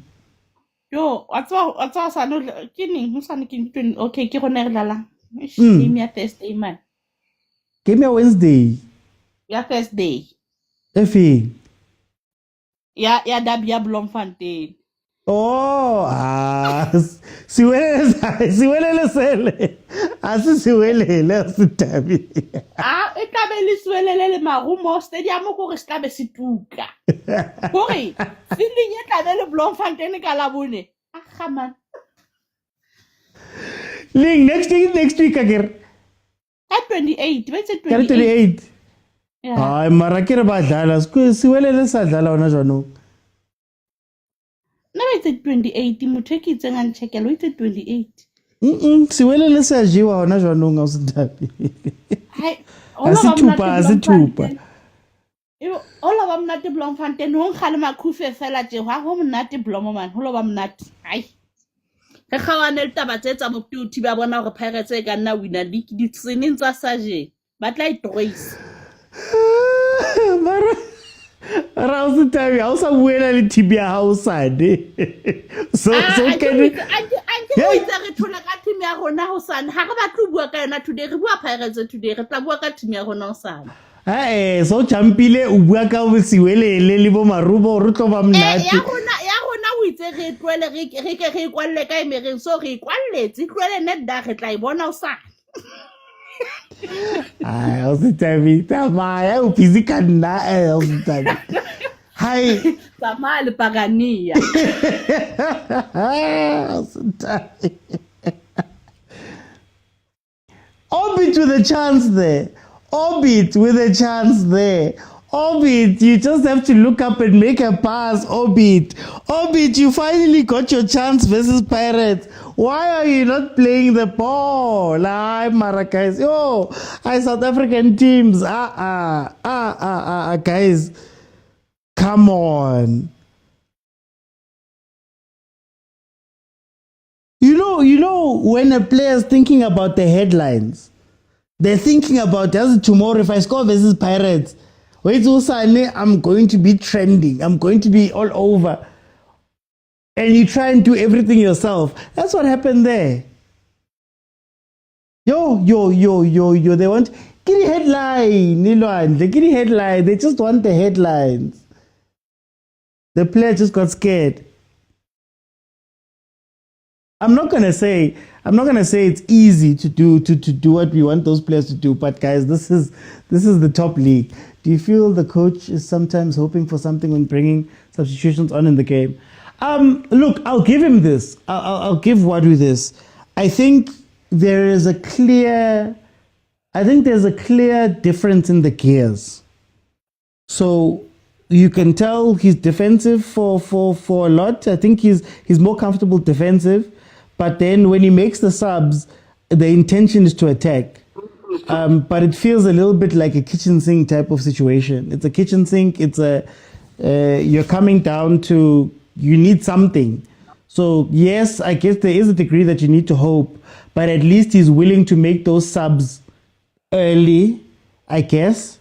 Yo, atwa sa no kini, musane kini okay, ke gone re lala. Game ya Thursday man. Game ya Wednesday. Ya Thursday. Efi. Ya Dabia Bloemfontein. Oh, siwelele sele. Siwelele sitabi. E tlabe le siwelele marumo stadium ko re tlabe se tuka. Hore, feeling e tlabe le Bloemfontein ka la bone. Man. Link next week again. At 28, what's it 28? Yeah. Ay, marakira ba dala. Siwelele sa dala ona jwano. No, it's at 28. Muteki tsengan checkelo it's at 28. Siwelele sa jiwa ona jwano ngausintabi. Hai, asitupa. All of them not the Bloemfontein. Won khale makufe fela je wa ho mnate Bloemo man. Holo ba mnate. Hai. Ge kgawane le taba tse tsa botuti ba bona gore Pirates e ka nna winner league di tseneng tsa Saje ba tla itrace. Ra o se tabi ha o sa buela le team ya hao sane. So can Anke go itse re thola ka team ya rona ho sane ha re batla bua ka yona today re bua Pirates today re tla bua ka team ya rona ho sane. So champile o bua ka bosiwelele le bo marubo re tlo ba mnate. Ya rona o itse re tlwele re ke re kwalle ka emereng so re kwalletse tlwele Nedbank re tla e bona ho sane. O se tabi tsamaya o busy ka nna o se tabi. Hi. Tsamaya le Pagania. O se tabi. Orbit with a chance there. Orbit with a chance there. Orbit, you just have to look up and make a pass. Orbit, you finally got your chance versus Pirates. Why are you not playing the ball? Maracais. Oh, South African teams. Guys, come on. You know when a player is thinking about the headlines, they're thinking about, does it tomorrow if I score versus Pirates? Wait, I'm going to be trending. I'm going to be all over. And you try and do everything yourself. That's what happened there. Yo. They want, get a headline. Get a headline. They just want the headlines. The player just got scared. I'm not gonna say it's easy to do what we want those players to do, but guys, this is the top league. Do you feel the coach is sometimes hoping for something when bringing substitutions on in the game? Look, I'll give him this. I'll give Wadu this. I think there's a clear difference in the gears. So you can tell he's defensive for a lot. I think he's more comfortable defensive. But then when he makes the subs, the intention is to attack. But it feels a little bit like a kitchen sink type of situation. It's a kitchen sink. It's you're coming down to, you need something. So yes, I guess there is a degree that you need to hope, but at least he's willing to make those subs early, I guess.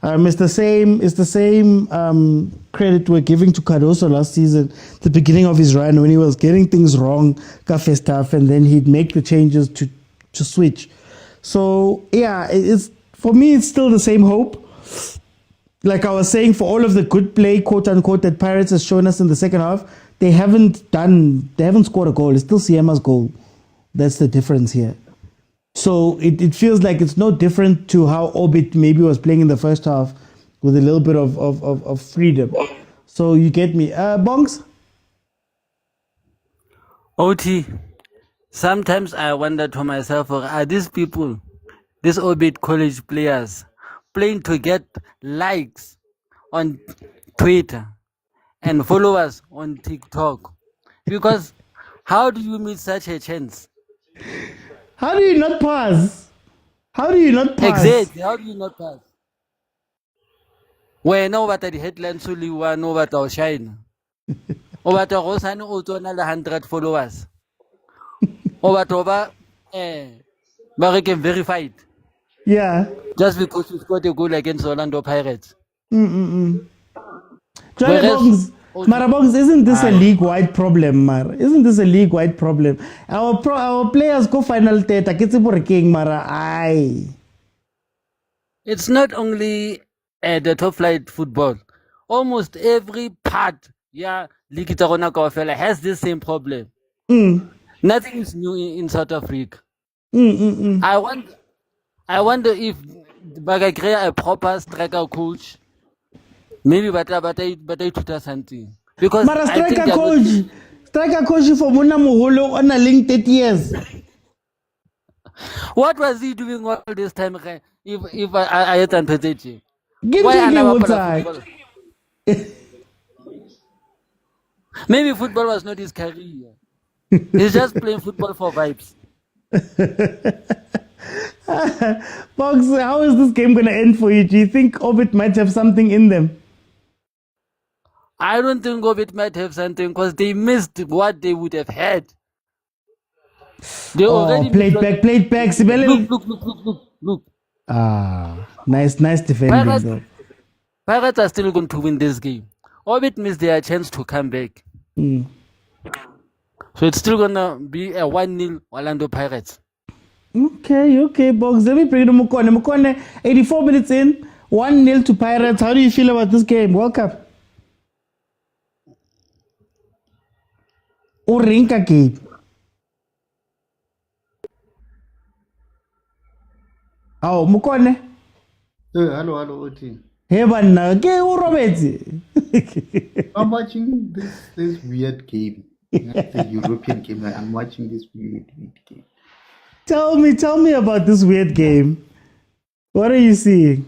It's the same credit we're giving to Cardoso last season, the beginning of his run when he was getting things wrong, cafe stuff, and then he'd make the changes to switch. So yeah, for me it's still the same hope. Like I was saying, for all of the good play, quote unquote, that Pirates has shown us in the second half, they haven't scored a goal. It's still Siema's goal. That's the difference here. So it feels like it's no different to how Orbit maybe was playing in the first half with a little bit of freedom. So you get me. Bongs? OT, sometimes I wonder to myself, are these people, these Orbit college players, playing to get likes on Twitter and followers on TikTok? Because how do you miss such a chance? How do you not pass? Exactly, how do you not pass? When over the headlines only one over the shine. Over the Rosan Otona 100 followers. Over but can verified. Yeah. Just because you scored a goal against Orlando Pirates. Bongs, isn't this a league-wide problem, Mar? Isn't this a league-wide problem? Our players go final third. It's not only the top flight football. Almost every part, League has the same problem. Nothing is new in South Africa. I wonder if they create a proper striker coach. Maybe but I tutor something. Because Mara striker coach for Muna Muholo on a link 30 years. What was he doing all this time? If I had anticipated, maybe football was not his career. He's just playing football for vibes. Fox, how is this game going to end for you? Do you think Orbit might have something in them? I don't think Orbit might have something because they missed what they would have had They Oh, already played back. Sibele. Look. Nice defending Pirates, though. Pirates are still going to win this game. All it means their chance to come back. Mm. So it's still gonna be a 1-0 Orlando Pirates. Okay, Box. Let me bring in Mokone. Mokone, 84 minutes in, 1-0 to Pirates. How do you feel about this game? Welcome. Urinka game. Oh, Mokone. Hello, Oti. Hey, banna. Ke urobetse. I'm watching this weird game. It's a European game. I'm watching this weird game. Tell me about this weird game. What are you seeing?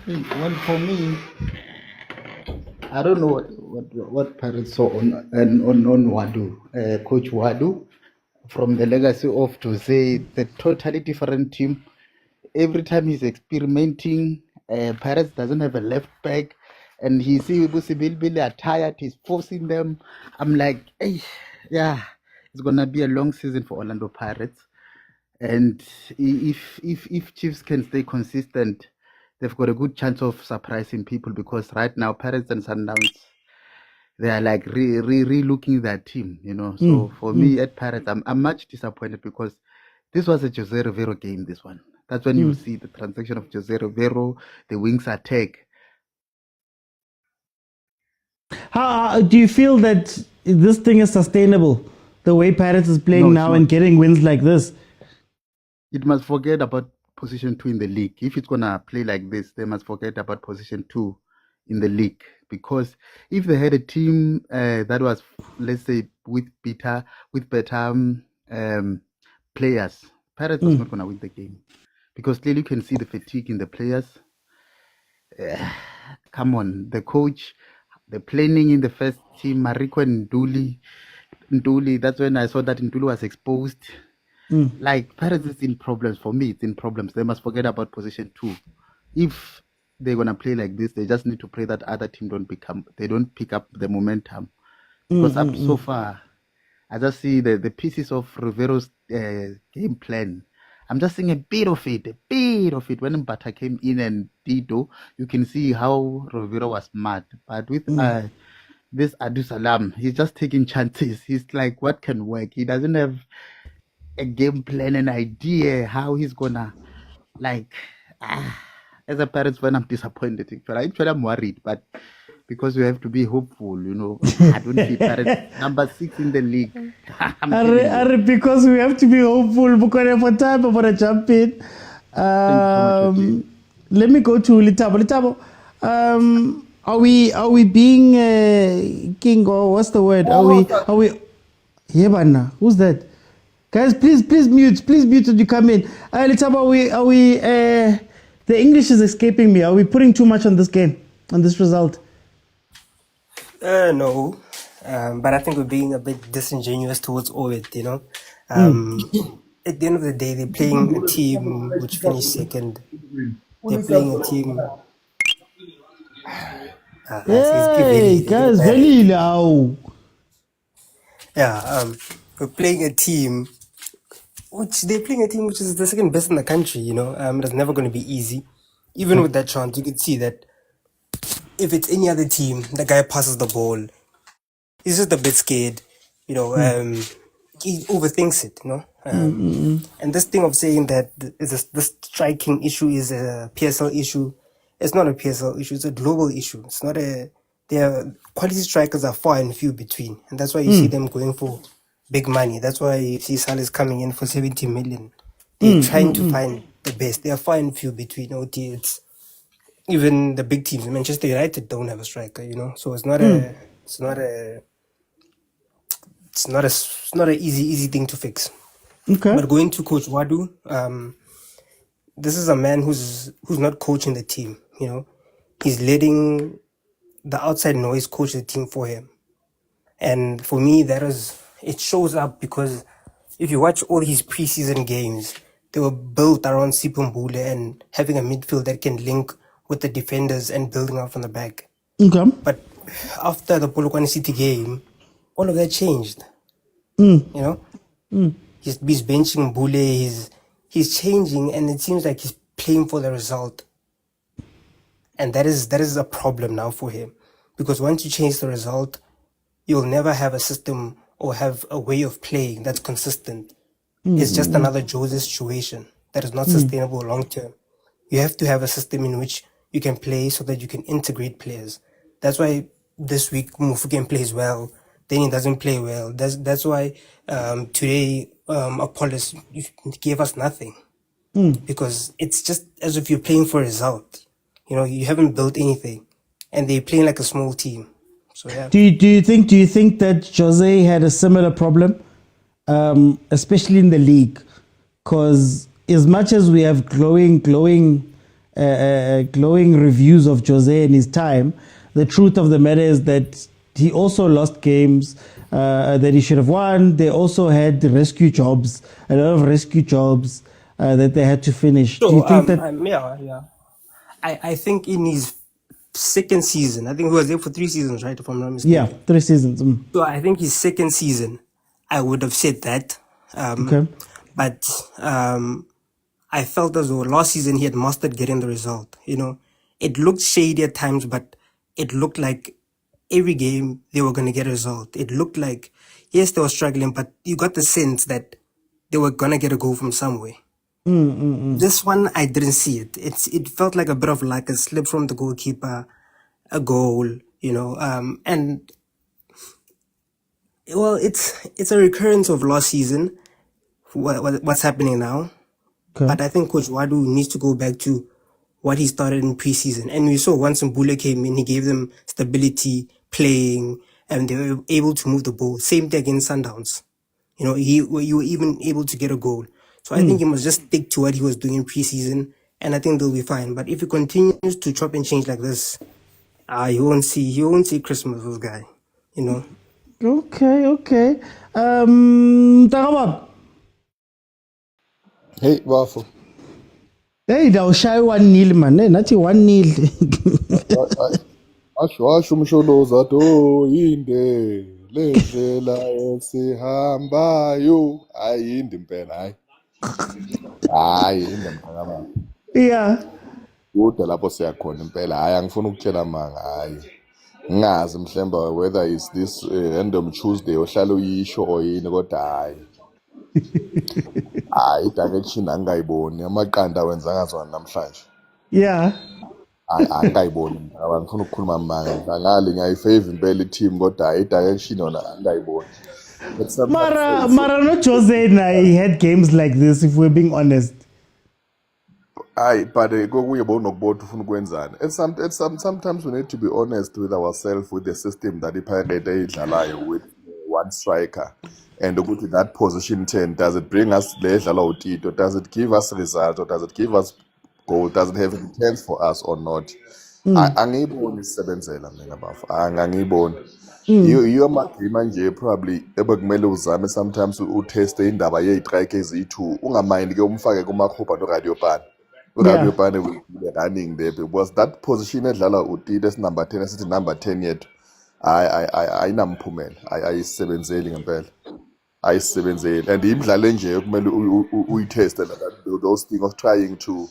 Well, for me, I don't know what Pirates saw on Wadu, Coach Wadu, from the legacy of Jose, the totally different team. Every time he's experimenting, Pirates doesn't have a left back, and he see Billy are tired. He's forcing them. I'm like, hey, yeah, it's gonna be a long season for Orlando Pirates. And if Chiefs can stay consistent, they've got a good chance of surprising people, because right now Pirates and Sundowns, they are like re-looking their team, you know. So for me at Pirates, I'm much disappointed, because this was a Jose Rivero game, this one. That's when you see the transaction of Jose Rivero, the wings attack. How do you feel that this thing is sustainable? The way Pirates is playing now and getting wins like this? It must forget about position 2 in the league. If it's going to play like this, they must forget about position 2 in the league. Because if they had a team that was, let's say, with better players, Pirates was not going to win the game. Because clearly you can see the fatigue in the players. Come on, the coach, the planning in the first team, Mariko and Nduli, that's when I saw that Nduli was exposed. Like, Pirates is in problems. For me, it's in problems. They must forget about position 2. If they're going to play like this, they just need to pray that other team don't pick up the momentum. Because up so far, I just see the pieces of Rivero's game plan. I'm just seeing a bit of it. When Mbata came in and Dido, you can see how Rivero was mad. But with this Adu Salam, he's just taking chances. He's like, what can work? He doesn't have a game plan, an idea how he's gonna, like, as a parent fan, I'm disappointed. Actually, I'm worried, but because we have to be hopeful, you know. I don't see Pirates number 6 in the league. Because we have to be hopeful, because for time for a jump in. Let me go to Litabo. Are we being king, or what's the word? Are we? Yebana, who's that? Guys, please mute when you come in. Litabo, are we? The English is escaping me. Are we putting too much on this game, on this result? No, but I think we're being a bit disingenuous towards all it, you know. At the end of the day, they're playing a team which finished second. They're playing a team. Hey, guys, very loud. Yeah, we're playing a team which is the second best in the country, you know. It's never going to be easy. Even with that chance, you could see that if it's any other team, the guy passes the ball. He's just a bit scared, you know. He overthinks it, you know. And this thing of saying that this striking issue is a PSL issue, it's not a PSL issue. It's a global issue. It's not their quality strikers are far and few between, and that's why you see them going for big money. That's why you see Salah's coming in for 70 million. They're trying to find the best. They are far and few between. It's even the big teams. Manchester United don't have a striker, you know. So it's not an easy thing to fix. Okay. But going to Coach Wadu, this is a man who's not coaching the team, you know. He's letting the outside noise coach the team for him. And for me, it shows up, because if you watch all his preseason games, they were built around Sipumbule and having a midfield that can link with the defenders and building out from the back. Okay. But after the Polokwane City game, all of that changed. You know, he's benching Bule. He's changing, and it seems like he's playing for the result. And that is a problem now for him, because once you change the result, you'll never have a system or have a way of playing that's consistent. It's just another Jose situation that is not sustainable long term. You have to have a system in which you can play so that you can integrate players. That's why this week Mufuken plays well, then he doesn't play well. That's why today Apollos gave us nothing, because it's just as if you're playing for a result. You know, you haven't built anything, and they're playing like a small team. So yeah. Do you think that Jose had a similar problem, especially in the league? Because as much as we have glowing reviews of Jose in his time, the truth of the matter is that he also lost games that he should have won. They also had rescue jobs, a lot of rescue jobs that they had to finish. So Do you think that? yeah. I think in his second season, I think he was there for 3 seasons, right? If I'm not mistaken. Yeah, 3 seasons. So I think his second season, I would have said that. Okay. But I felt as though last season he had mastered getting the result. You know, it looked shady at times, but it looked like every game they were going to get a result. It looked like, yes, they were struggling, but you got the sense that they were going to get a goal from somewhere. This one, I didn't see it. It felt like a bit of like a slip from the goalkeeper, a goal, you know, and well, it's a recurrence of last season. What's happening now? Okay. But I think Coach Wadu needs to go back to what he started in preseason. And we saw once Mbule came in, he gave them stability, playing, and they were able to move the ball. Same thing against Sundowns. You know, you were even able to get a goal. So I think he must just stick to what he was doing in preseason, and I think they'll be fine. But if he continues to chop and change like this, you won't see Christmas with this guy. You know. Okay. Takabab. Hey, Waffle. Hey, thou shy 1-0, man. Hey, not 1-0. Asho umsholoza to inde lendlela esihambayo ayindi impela hayi inde mphakama Yeah. kude lapho siyakhona impela hayi angifuni ukutshela manga hayi ngingazi mhlemba whether is this random Tuesday ohlala uyisho or yini kodwa hayi direction angayiboni amaqanda wenza ngazona namhlanje. Yeah. Angayiboni ngifuna ukukhuluma manga ngale ngiyayifavor impela i-team kodwa hayi i-direction yona angayiboni. Mara no Jose and I had games like this, if we're being honest. Hayi but kokuye bonokubotha ufuna ukwenzani. Sometimes we need to be honest with ourselves, with the system that iPirate eyidlalayo with one striker, and ukuthi that position 10, does it bring us le edlala uTito, does it give us results, or does it give us goal, does it have intense for us or not? Angiyiboni isebenzela mina bafu, angiyiboni. Yiyo amagame nje probably ebekumele uzame sometimes uteste indaba ye-strike ezi-2 ungamayindi ke umfake kumakhoba noRadio Pan. uRadio Pan will be running there because that position edlala uTito esinumber 10 esithi number 10 yethu ayinamphumela, ayisebenzeli ngempela, ayisebenzeli, and imidlalo enje kumele uyiteste those things of trying to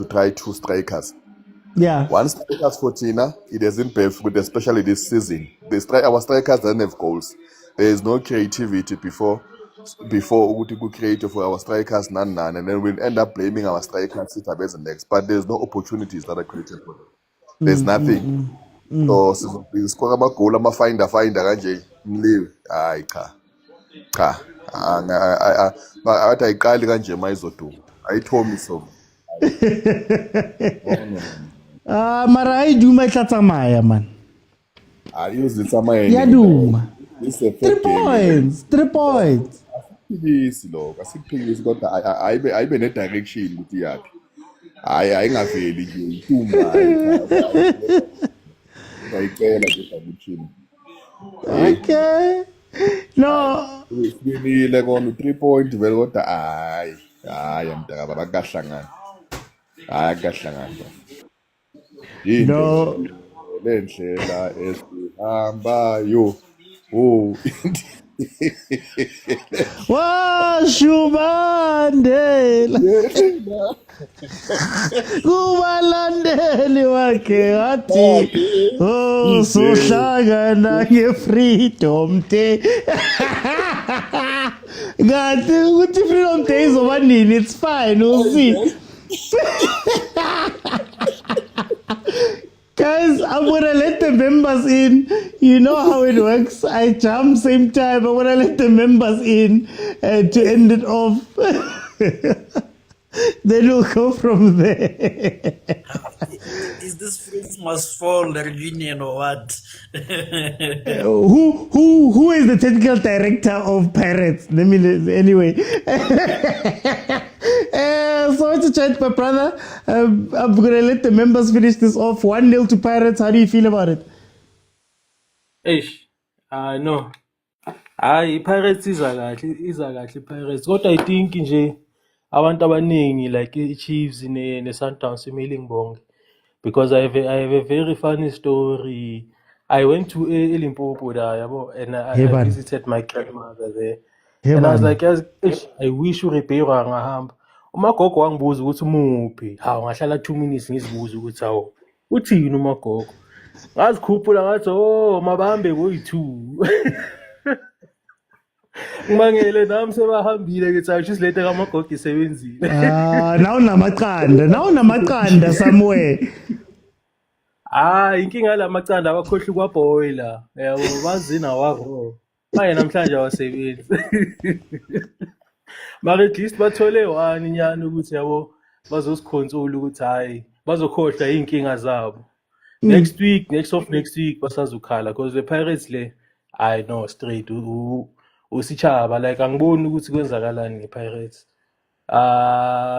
try 2 strikers. Yeah. One strikers for Tina, it hasn't been good, especially this season. Our strikers don't have goals. There is no creativity before we could create for our strikers, none, and then we'll end up blaming our strikers as next. But there's no opportunities that are created for them. There's nothing. So score ama goal ama finder kanje mliwe hayi cha athi ayiqali kanje mayizoduma ayithomi so. Mara I do my tsamaya, man. I use the summer. Yeah, do. This is 3 points. 3 points. Yes, look. Asiphikisi kodwa ayibe ne direction ukuthi yakhe. Hayi ingaveli nje ituma ayicela nje direction. Okay. No. Sinile kona 3 point vele kodwa hayi mntaka baba kahlangana. Hayi kahlangana. No. Lendlela esihambayo Oh. Washubandela kubalandeli wakhe wathi oh sohlangana nge-freedom day kanti ukuthi freedom day izoba nini it's fine we'll see. Guys, I'm gonna let the members in. You know how it works. I jump same time. I'm gonna let the members in to end it off. Then we'll go from there. Is this phrase must fall the reunion or what? Who is the technical director of Pirates? Anyway. Sorry to chat, my brother. I'm gonna let the members finish this off. 1-0 to Pirates. How do you feel about it? No. Pirates iza kahle Pirates. Kodwa I think nje abantu abaningi like i-Chiefs ne Sundowns emailing ngibonge. Because I have a very funny story. I went to Limpopo there, and I visited my grandmother there. And I was like, I wish you repaywa ngahamba. Umagogo wangibuza ukuthi umuphi. Hawu ngahlala 2 minutes ngizibuza ukuthi hawo. Uthini umagogo? Ngazikhuphula ngathi mabambe boyi2. Ngimangele nami sebahambile ngithi ayishisilete kamagogo isebenzile. Now unamaqanda somewhere. Inkinga lamacanda abakhohle kwaboiler. Yabo bazina waro. Manje namhlanje awasebenzi. Mara at least bathole one nyana ukuthi yabo bazosikhonsola ukuthi hayi bazokhohlwa inkinga zabo. Next week basazukhala because the Pirates I know straight usichaba like angiboni ukuthi kwenzakalani ngePirates.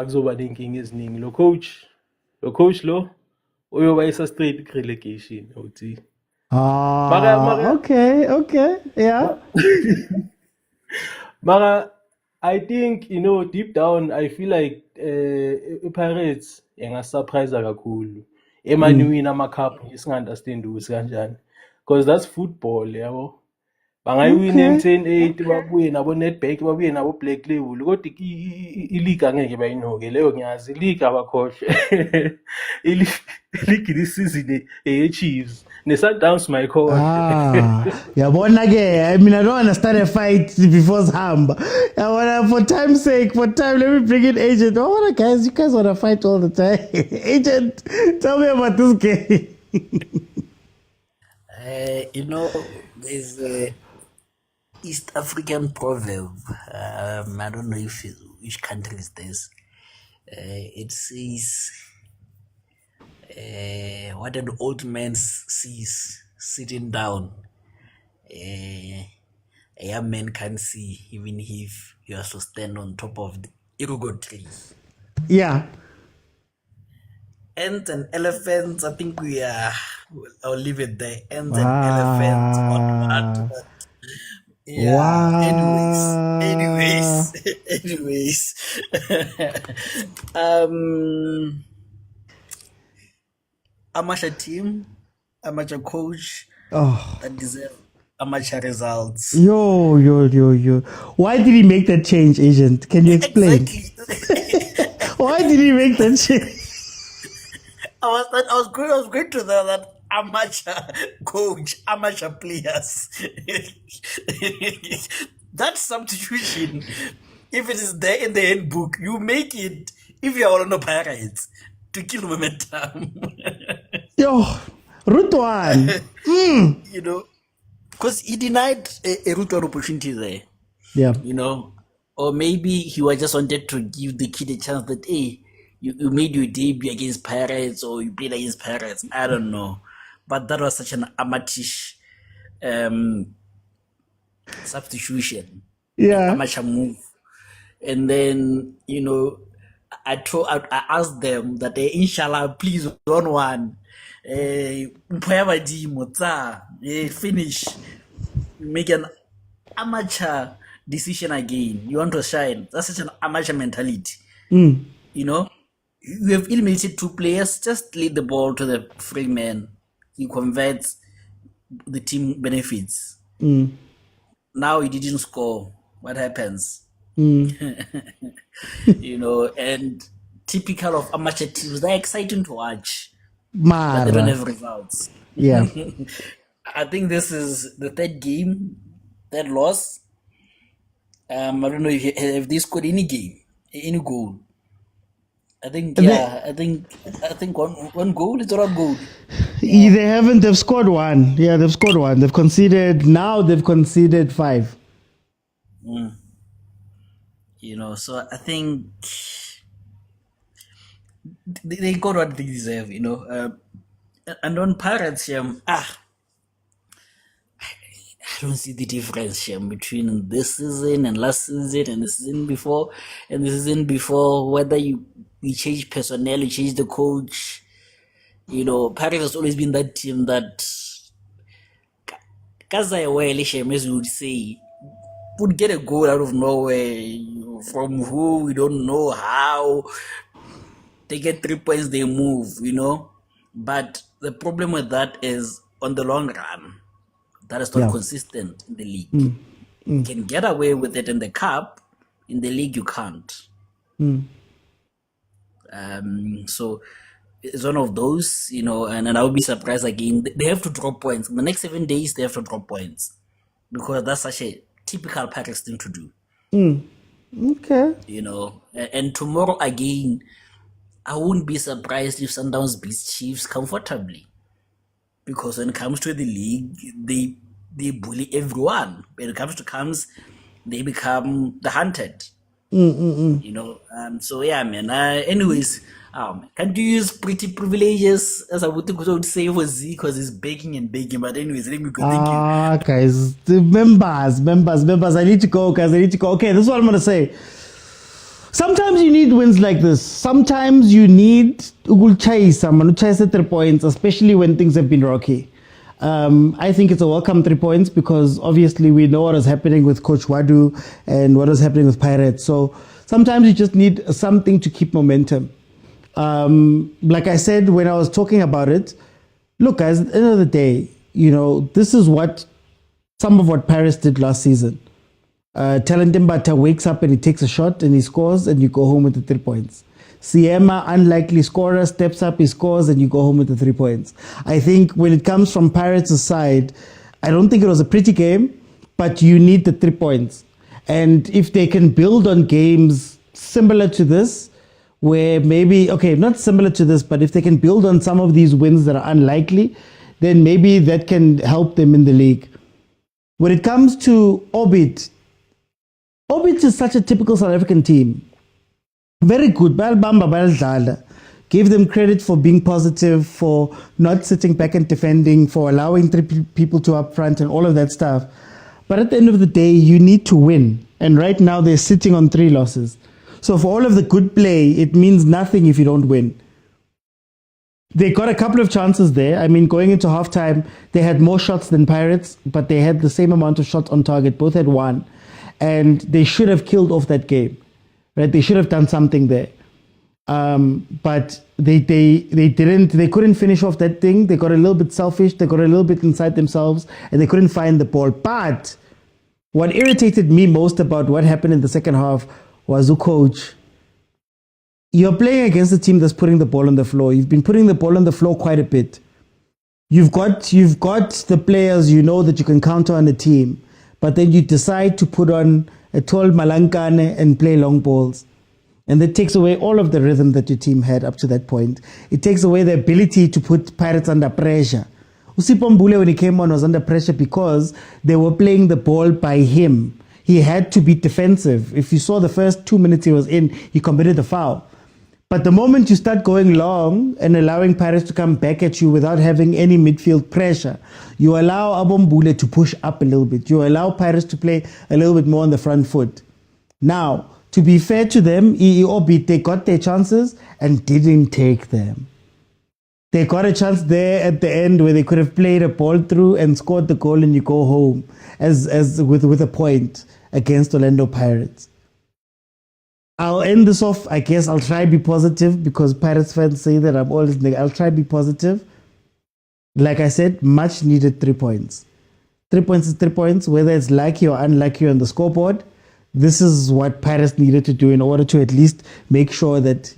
Kuzoba nenkinga eziningi lo coach lo uyobayisa straight relegation uthi. Okay, yeah. Mara I think deep down I feel like Pirates surprise kakhulu. Emaniwina ama-cup isinga-understand ukuthi kanjani because that's football yabo. Bangayiwina M10-8 babuye nabo Nedbank babuye nabo Black Label kodwa i-league angeke bayinoke leyo ngiyazi i-league abakhohle. I-league this season Chiefs ne Sundowns my coach. Yabona ke I mean I don't understand a fight before Zamba. For time's sake, let me bring in Agent. Guys, you guys want to fight all the time. Agent, tell me about this game. There's a East African proverb. I don't know which country is this. It says, what an old man sees sitting down, a young man can't see even if you are to stand on top of the hugo tree. Yeah. Ants and elephants, I think I'll leave it there. Ants and elephants on what? Yeah. Wow. Anyways. Amateur team, amateur coach that deserve amateur results. Yo. Why did he make that change, Agent? Can you explain? Exactly. Why did he make that change? I was going to that amateur coach, amateur players. That substitution, if it is there in the handbook, you make it if you are on the Pirates to kill momentum. Yo, route one. Because he denied a route one opportunity there. Yeah. Or maybe he was just wanted to give the kid a chance that, hey, you made your debut against Pirates or you played against Pirates. I don't know. But that was such an amateurish substitution. Yeah. Amateur move. And then, I asked them that, inshallah, please, 1-1. Finish. Make an amateur decision again. You want to shine. That's such an amateur mentality. You have eliminated 2 players, just lead the ball to the free man. He converts, the team benefits. now he didn't score. What happens? And typical of amateur teams, they're exciting to watch, but they don't Mara. have results. Yeah. I think this is the third game, third loss. I don't know if they scored any goal. I think I think one goal is not goal. They've scored one. Yeah, they've scored one. They've conceded 5. So I think they got what they deserve, and on Pirates, I don't see the difference between this season and last season and the season before and the season before. Whether you change personnel, you change the coach, Pirates has always been that team that, as we would say, would get a goal out of nowhere from who we don't know how. They get 3 points, they move, But the problem with that is, on the long run, that is not consistent in the league. You can get away with it in the cup, in the league you can't. So it's one of those, and I would be surprised again. They have to drop points. In the next 7 days, they have to drop points because that's such a typical Patrice thing to do. Okay. And tomorrow again, I wouldn't be surprised if Sundowns beats Chiefs comfortably, because when it comes to the league, they bully everyone. When it comes to camps, they become the hunted. So yeah, man. Anyways, can't you use pretty privileges, as I would say for Z, because he's begging and begging. But anyways, let me go. Thank you. Guys, the members. I need to go, guys. Okay, this is what I'm gonna say. Sometimes you need wins like this. Sometimes you need to chase someone, to chase the 3 points, especially when things have been rocky. I think it's a welcome 3 points because obviously we know what is happening with Coach Wadu and what is happening with Pirates. So sometimes you just need something to keep momentum. Like I said when I was talking about it, look, guys, at the end of the day, this is some of what Pirates did last season. Talentimbata wakes up and he takes a shot and he scores and you go home with the 3 points. Siema, unlikely scorer, steps up, he scores and you go home with the 3 points. I think when it comes from Pirates' side, I don't think it was a pretty game, but you need the 3 points. And if they can build on games similar to this, where maybe, not similar to this, but if they can build on some of these wins that are unlikely, then maybe that can help them in the league. When it comes to Orbit is such a typical South African team. Very good. Give them credit for being positive, for not sitting back and defending, for allowing 3 people to up front and all of that stuff. But at the end of the day, you need to win. And right now they're sitting on 3 losses. So for all of the good play, it means nothing if you don't win. They got a couple of chances there. I mean, going into halftime, they had more shots than Pirates, but they had the same amount of shots on target. Both had 1. And they should have killed off that game, right? They should have done something there, but they didn't. They couldn't finish off that thing. They got a little bit selfish. They got a little bit inside themselves, and they couldn't find the ball. But what irritated me most about what happened in the second half was the coach. You're playing against a team that's putting the ball on the floor. You've been putting the ball on the floor quite a bit. You've got the players that you can count on the team. But then you decide to put on a tall malankane and play long balls. And that takes away all of the rhythm that your team had up to that point. It takes away the ability to put Pirates under pressure. Usipho Mbule, when he came on, was under pressure because they were playing the ball by him. He had to be defensive. If you saw the first 2 minutes he was in, he committed the foul. But the moment you start going long and allowing Pirates to come back at you without having any midfield pressure, you allow Abombule to push up a little bit. You allow Pirates to play a little bit more on the front foot. Now, to be fair to them, they got their chances and didn't take them. They got a chance there at the end where they could have played a ball through and scored the goal and you go home as with a point against Orlando Pirates. I'll end this off. I guess I'll try to be positive because Pirates fans say that I'm always negative. I'll try to be positive. Like I said, much needed 3 points. 3 points is 3 points, whether it's lucky or unlucky on the scoreboard. This is what Pirates needed to do in order to at least make sure that,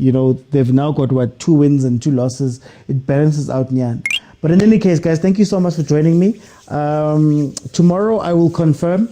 they've now got 2 wins and 2 losses. It balances out Nyan. But in any case, guys, thank you so much for joining me. Tomorrow I will confirm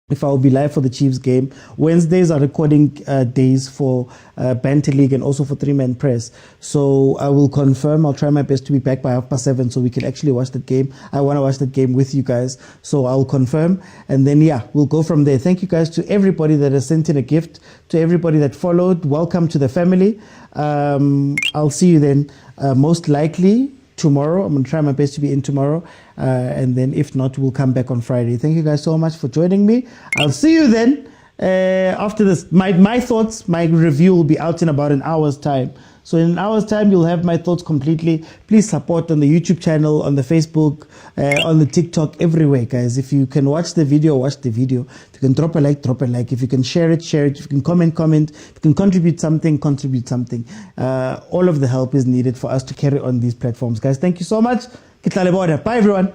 if I will be live for the Chiefs game. Wednesdays are recording days for Banter League and also for 3-man press. So I will confirm. I'll try my best to be back by 7:30 so we can actually watch that game. I want to watch that game with you guys. So I'll confirm. And then, we'll go from there. Thank you guys to everybody that has sent in a gift, to everybody that followed. Welcome to the family. I'll see you then most likely tomorrow. I'm going to try my best to be in tomorrow. And then if not, we'll come back on Friday. Thank you guys so much for joining me. I'll see you then after this. My thoughts, my review will be out in about an hour's time. So in an hour's time, you'll have my thoughts completely. Please support on the YouTube channel, on the Facebook, on the TikTok, everywhere, guys. If you can watch the video, watch the video. If you can drop a like, drop a like. If you can share it, share it. If you can comment. If you can contribute something, contribute something. All of the help is needed for us to carry on these platforms. Guys, thank you so much. Bye, everyone.